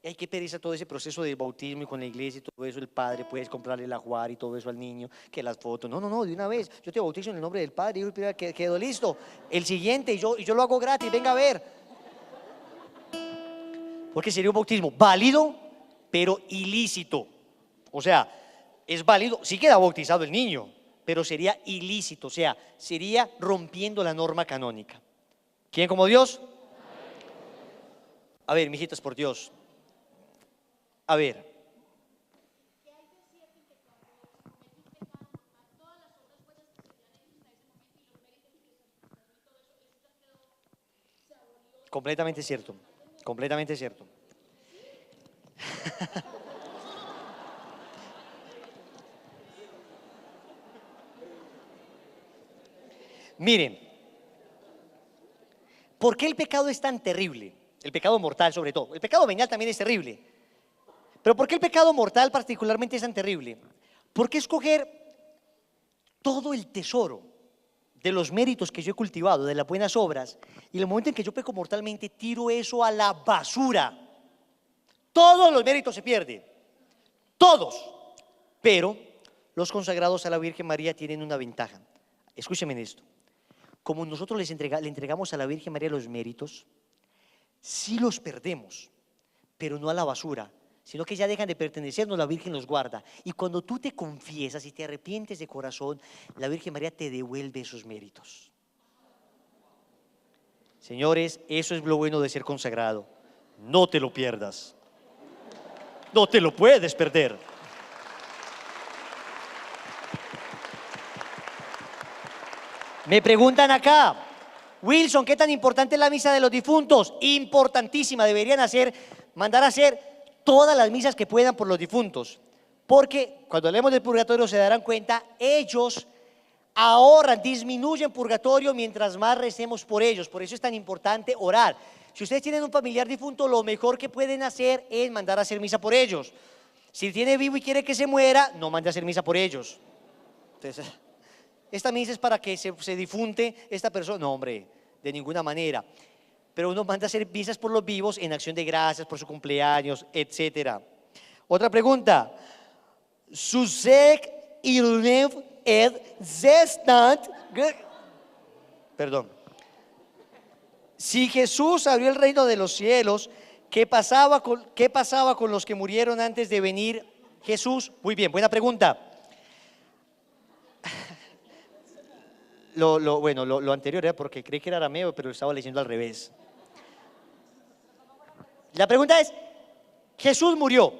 y hay que pereza todo ese proceso de bautismo y con la iglesia y todo eso, el padre puedes comprarle el ajuar y todo eso al niño, que las fotos, no, de una vez, yo te bautizo en el nombre del Padre, y quedó listo, el siguiente, y yo lo hago gratis, venga a ver. Porque sería un bautismo válido, pero ilícito. O sea, es válido, sí queda bautizado el niño, pero sería ilícito, o sea, sería rompiendo la norma canónica. ¿Quién como Dios? A ver, mijitas, por Dios. A ver. Completamente cierto, completamente cierto. Miren, ¿por qué el pecado es tan terrible? El pecado mortal sobre todo. El pecado venial también es terrible. Pero ¿por qué el pecado mortal particularmente es tan terrible? Porque escoger todo el tesoro de los méritos que yo he cultivado, de las buenas obras, y en el momento en que yo peco mortalmente, tiro eso a la basura. Todos los méritos se pierden. Todos. Pero los consagrados a la Virgen María tienen una ventaja. Escúchenme en esto. Como nosotros le entregamos a la Virgen María los méritos, sí los perdemos, pero no a la basura, sino que ya dejan de pertenecernos, la Virgen los guarda. Y cuando tú te confiesas y te arrepientes de corazón, la Virgen María te devuelve esos méritos. Señores, eso es lo bueno de ser consagrado. No te lo pierdas. No te lo puedes perder. Me preguntan acá, Wilson, ¿qué tan importante es la misa de los difuntos? Importantísima, deberían mandar a hacer todas las misas que puedan por los difuntos, porque cuando hablemos del purgatorio se darán cuenta, ellos ahorran, disminuyen purgatorio mientras más recemos por ellos. Por eso es tan importante orar. Si ustedes tienen un familiar difunto, lo mejor que pueden hacer es mandar a hacer misa por ellos. Si tiene vivo y quiere que se muera, no mande a hacer misa por ellos. Entonces, esta misa es para que se difunte esta persona. No, hombre, de ninguna manera. Pero uno manda a hacer misas por los vivos en acción de gracias, por su cumpleaños, etc. Otra pregunta. Perdón. Si Jesús abrió el reino de los cielos, ¿qué pasaba con los que murieron antes de venir Jesús? Muy bien, buena pregunta. Lo anterior era porque creí que era arameo, pero lo estaba leyendo al revés. La pregunta es, Jesús murió.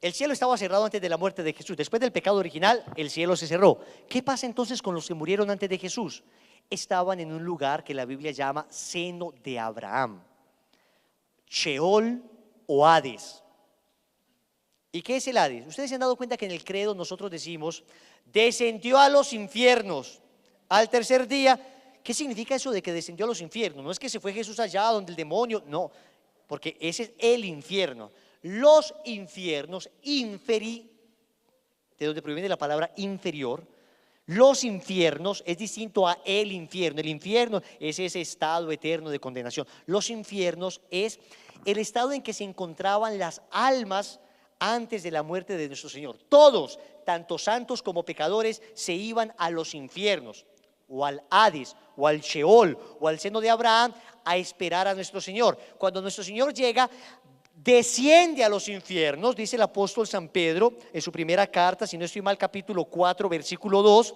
El cielo estaba cerrado antes de la muerte de Jesús. Después del pecado original, el cielo se cerró. ¿Qué pasa entonces con los que murieron antes de Jesús? Estaban en un lugar que la Biblia llama seno de Abraham, Sheol o Hades. ¿Y qué es el Hades? Ustedes se han dado cuenta que en el credo nosotros decimos, descendió a los infiernos. Al tercer día, ¿qué significa eso de que descendió a los infiernos? No es que se fue Jesús allá donde el demonio, no, porque ese es el infierno. Los infiernos, inferi, de donde proviene la palabra inferior. Los infiernos es distinto a el infierno. El infierno es ese estado eterno de condenación. Los infiernos es el estado en que se encontraban las almas antes de la muerte de nuestro Señor. Todos, tanto santos como pecadores, se iban a los infiernos, o al Hades, o al Sheol, o al seno de Abraham, a esperar a nuestro Señor. Cuando nuestro Señor llega, desciende a los infiernos, dice el apóstol San Pedro en su primera carta, si no estoy mal, capítulo 4, versículo 2,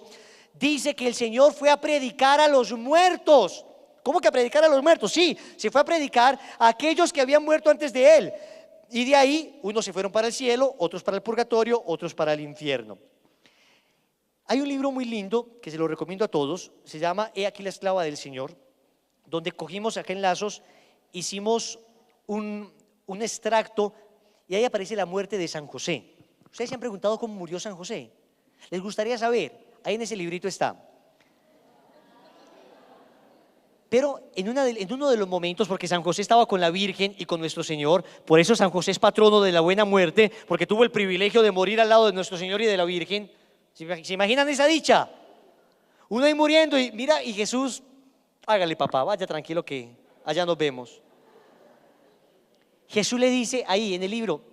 dice que el Señor fue a predicar a los muertos. ¿Cómo que a predicar a los muertos? Sí, se fue a predicar a aquellos que habían muerto antes de él. Y de ahí, unos se fueron para el cielo, otros para el purgatorio, otros para el infierno. Hay un libro muy lindo que se lo recomiendo a todos, se llama He aquí la esclava del Señor, donde cogimos acá en Lazos, hicimos un extracto y ahí aparece la muerte de San José. ¿Ustedes se han preguntado cómo murió San José? ¿Les gustaría saber? Ahí en ese librito está. Pero en uno de los momentos, porque San José estaba con la Virgen y con nuestro Señor, por eso San José es patrono de la buena muerte, porque tuvo el privilegio de morir al lado de nuestro Señor y de la Virgen. ¿Se imaginan esa dicha? Uno ahí muriendo y mira, y Jesús, hágale papá, vaya tranquilo que allá nos vemos. Jesús le dice ahí en el libro,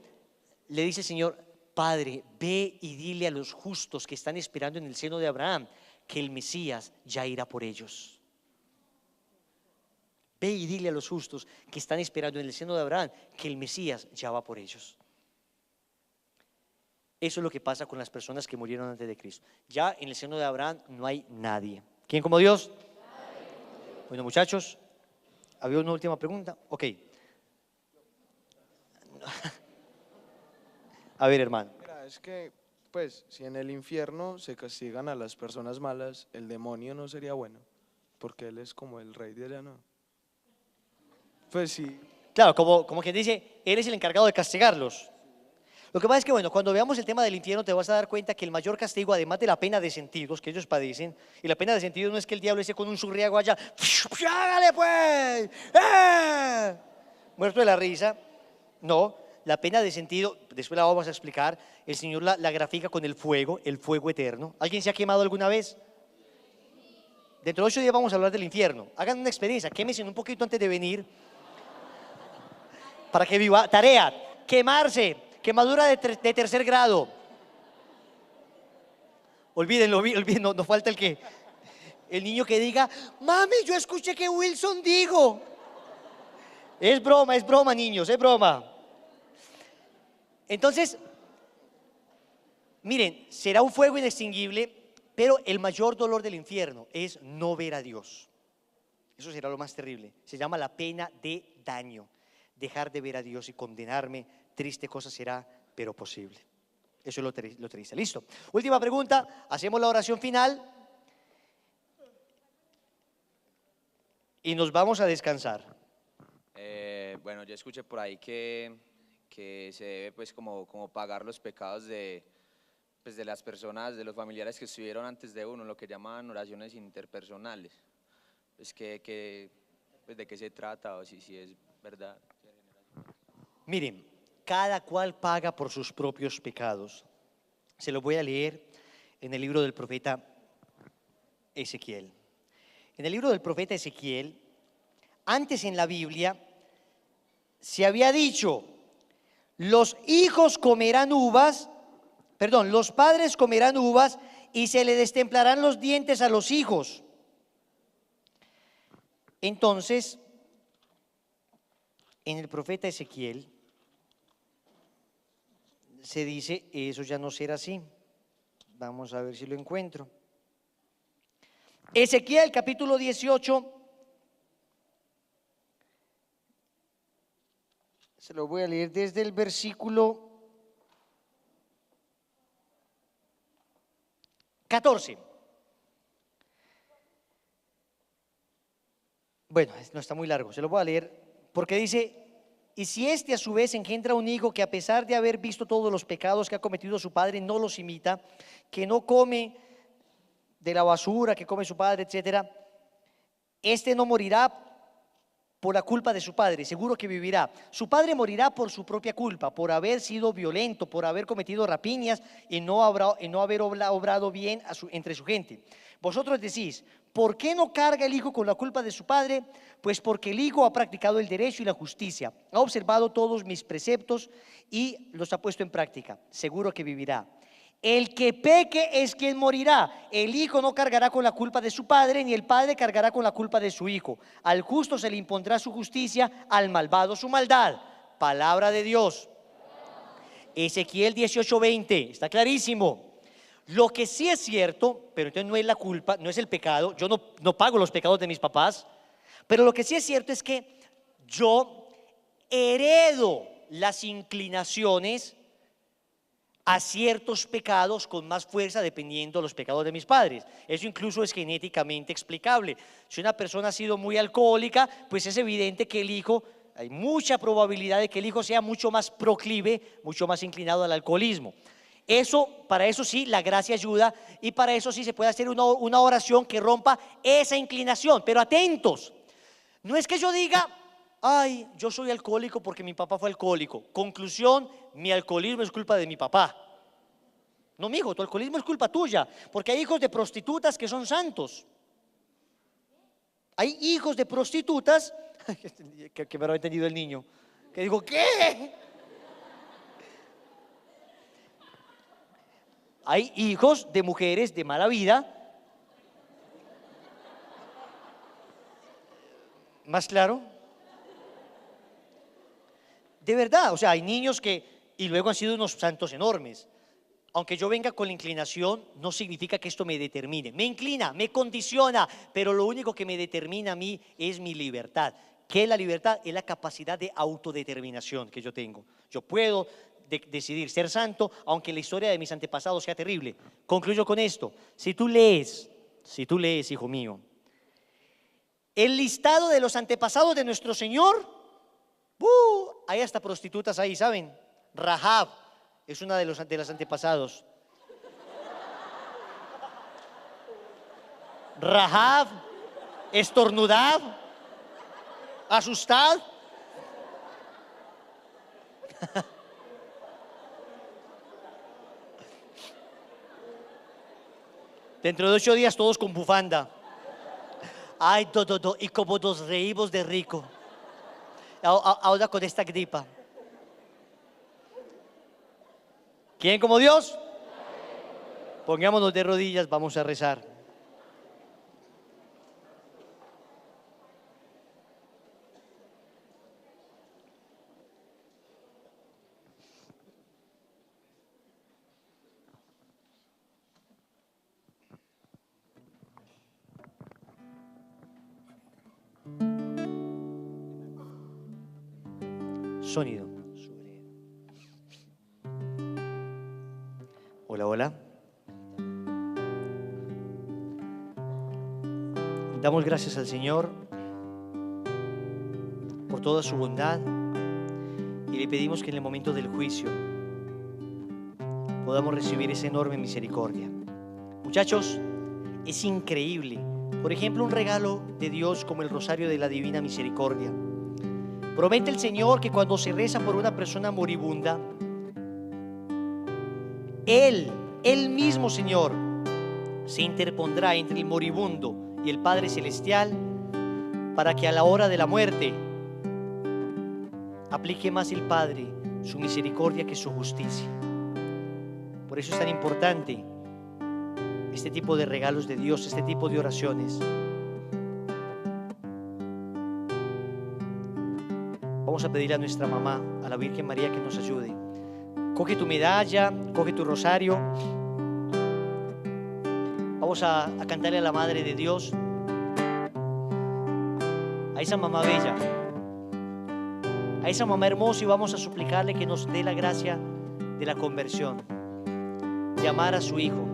le dice el Señor, Padre, ve y dile a los justos que están esperando en el seno de Abraham que el Mesías ya irá por ellos. Ve y dile a los justos que están esperando en el seno de Abraham que el Mesías ya va por ellos. Eso es lo que pasa con las personas que murieron antes de Cristo. Ya en el seno de Abraham no hay nadie. ¿Quién como Dios? Bueno, muchachos, ¿había una última pregunta? Ok. A ver, hermano. Mira, es que, pues, si en el infierno se castigan a las personas malas, el demonio no sería bueno, porque él es como el rey de allá, ¿no? Pues sí. Claro, como quien dice, él es el encargado de castigarlos. Lo que pasa es que, bueno, cuando veamos el tema del infierno te vas a dar cuenta que el mayor castigo, además de la pena de sentidos que ellos padecen, y la pena de sentidos no es que el diablo esté con un surriago allá, ¡hágale pues! Muerto de la risa. No, la pena de sentido, después la vamos a explicar, el Señor la grafica con el fuego eterno. ¿Alguien se ha quemado alguna vez? Dentro de 8 días vamos a hablar del infierno. Hagan una experiencia, quémense un poquito antes de venir, para que viva. Tarea, quemarse. Quemadura de tercer grado. Olvídenlo, no falta el niño que diga, mami, yo escuché que Wilson dijo. Es broma, niños, es broma. Entonces, miren, será un fuego inextinguible, pero el mayor dolor del infierno es no ver a Dios. Eso será lo más terrible. Se llama la pena de daño. Dejar de ver a Dios y condenarme. Triste cosa será, pero posible. Eso es lo triste. Listo. Última pregunta. Hacemos la oración final. Y nos vamos a descansar. Bueno, yo escuché por ahí que se debe pues como pagar los pecados de las personas, de los familiares que estuvieron antes de uno, lo que llaman oraciones interpersonales. Pues pues de qué se trata o si es verdad. Miren. Cada cual paga por sus propios pecados. Se lo voy a leer en el libro del profeta Ezequiel. En el libro del profeta Ezequiel, antes en la Biblia, se había dicho, los padres comerán uvas y se le destemplarán los dientes a los hijos. Entonces, en el profeta Ezequiel, se dice, eso ya no será así. Vamos a ver si lo encuentro. Ezequiel capítulo 18. Se lo voy a leer desde el versículo 14. Bueno, no está muy largo, se lo voy a leer porque dice, y si éste a su vez engendra un hijo que a pesar de haber visto todos los pecados que ha cometido su padre no los imita, que no come de la basura que come su padre, etcétera, este no morirá por la culpa de su padre, seguro que vivirá. Su padre morirá por su propia culpa, por haber sido violento, por haber cometido rapiñas y no haber obrado bien entre su gente. Vosotros decís, ¿por qué no carga el hijo con la culpa de su padre? Pues porque el hijo ha practicado el derecho y la justicia, ha observado todos mis preceptos y los ha puesto en práctica, seguro que vivirá. El que peque es quien morirá. El hijo no cargará con la culpa de su padre, ni el padre cargará con la culpa de su hijo. Al justo se le impondrá su justicia, al malvado su maldad. Palabra de Dios. Ezequiel 18:20, está clarísimo. Lo que sí es cierto, pero entonces no es la culpa, no es el pecado. Yo no pago los pecados de mis papás. Pero lo que sí es cierto es que yo heredo las inclinaciones a ciertos pecados con más fuerza dependiendo de los pecados de mis padres. Eso incluso es genéticamente explicable. Si una persona ha sido muy alcohólica, pues es evidente que el hijo, hay mucha probabilidad de que el hijo sea mucho más proclive, mucho más inclinado al alcoholismo. Para eso sí, la gracia ayuda, y para eso sí se puede hacer una oración que rompa esa inclinación. Pero atentos, no es que yo diga, ay, yo soy alcohólico porque mi papá fue alcohólico. Conclusión, mi alcoholismo es culpa de mi papá. No, mijo, tu alcoholismo es culpa tuya, porque hay hijos de prostitutas que son santos. Hay hijos de prostitutas, que me habrá entendido el niño, que dijo, ¿qué? Hay hijos de mujeres de mala vida. ¿Más claro? De verdad, o sea, hay niños y luego han sido unos santos enormes. Aunque yo venga con la inclinación, no significa que esto me determine. Me inclina, me condiciona, pero lo único que me determina a mí es mi libertad. ¿Qué es la libertad? Es la capacidad de autodeterminación que yo tengo. Yo puedo decidir ser santo, aunque la historia de mis antepasados sea terrible. Concluyo con esto. Si tú lees, hijo mío, el listado de los antepasados de nuestro Señor, hay hasta prostitutas ahí, ¿saben? Rahab es una de los antepasados. Rahab, estornudad, asustad. Dentro de 8 días todos con bufanda. Ay, y como nos reímos de rico. Ahora con esta gripa. ¿Quién como Dios? Pongámonos de rodillas, vamos a rezar. Sonido. Hola, hola. Damos gracias al Señor por toda su bondad y le pedimos que en el momento del juicio podamos recibir esa enorme misericordia. Muchachos, es increíble. Por ejemplo, un regalo de Dios como el Rosario de la Divina Misericordia. Promete el Señor que cuando se reza por una persona moribunda, Él mismo, Señor, se interpondrá entre el moribundo y el Padre Celestial para que a la hora de la muerte aplique más el Padre su misericordia que su justicia. Por eso es tan importante este tipo de regalos de Dios, este tipo de oraciones. Vamos a pedirle a nuestra mamá, a la Virgen María, que nos ayude. Coge tu medalla, coge tu rosario. Vamos a cantarle a la Madre de Dios, a esa mamá bella, a esa mamá hermosa, y vamos a suplicarle que nos dé la gracia de la conversión, de amar a su Hijo.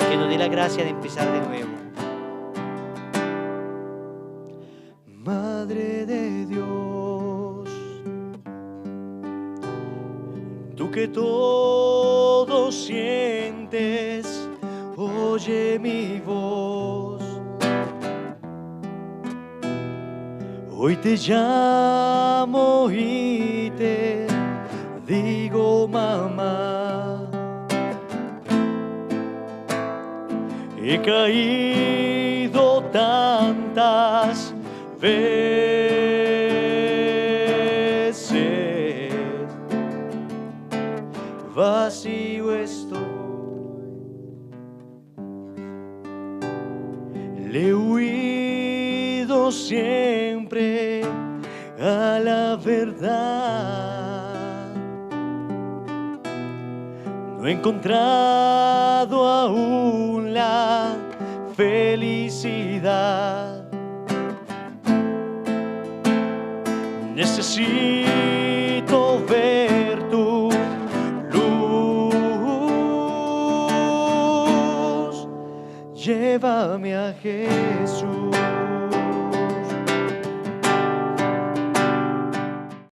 Que nos dé la gracia de empezar de nuevo. Madre de Dios, tú que todo sientes, oye mi voz. Hoy te llamo y te digo mamá. He caído tantas veces, vacío estoy. Le he huido siempre a la verdad. No he encontrado aún la felicidad. Necesito ver tu luz. Llévame a Jesús.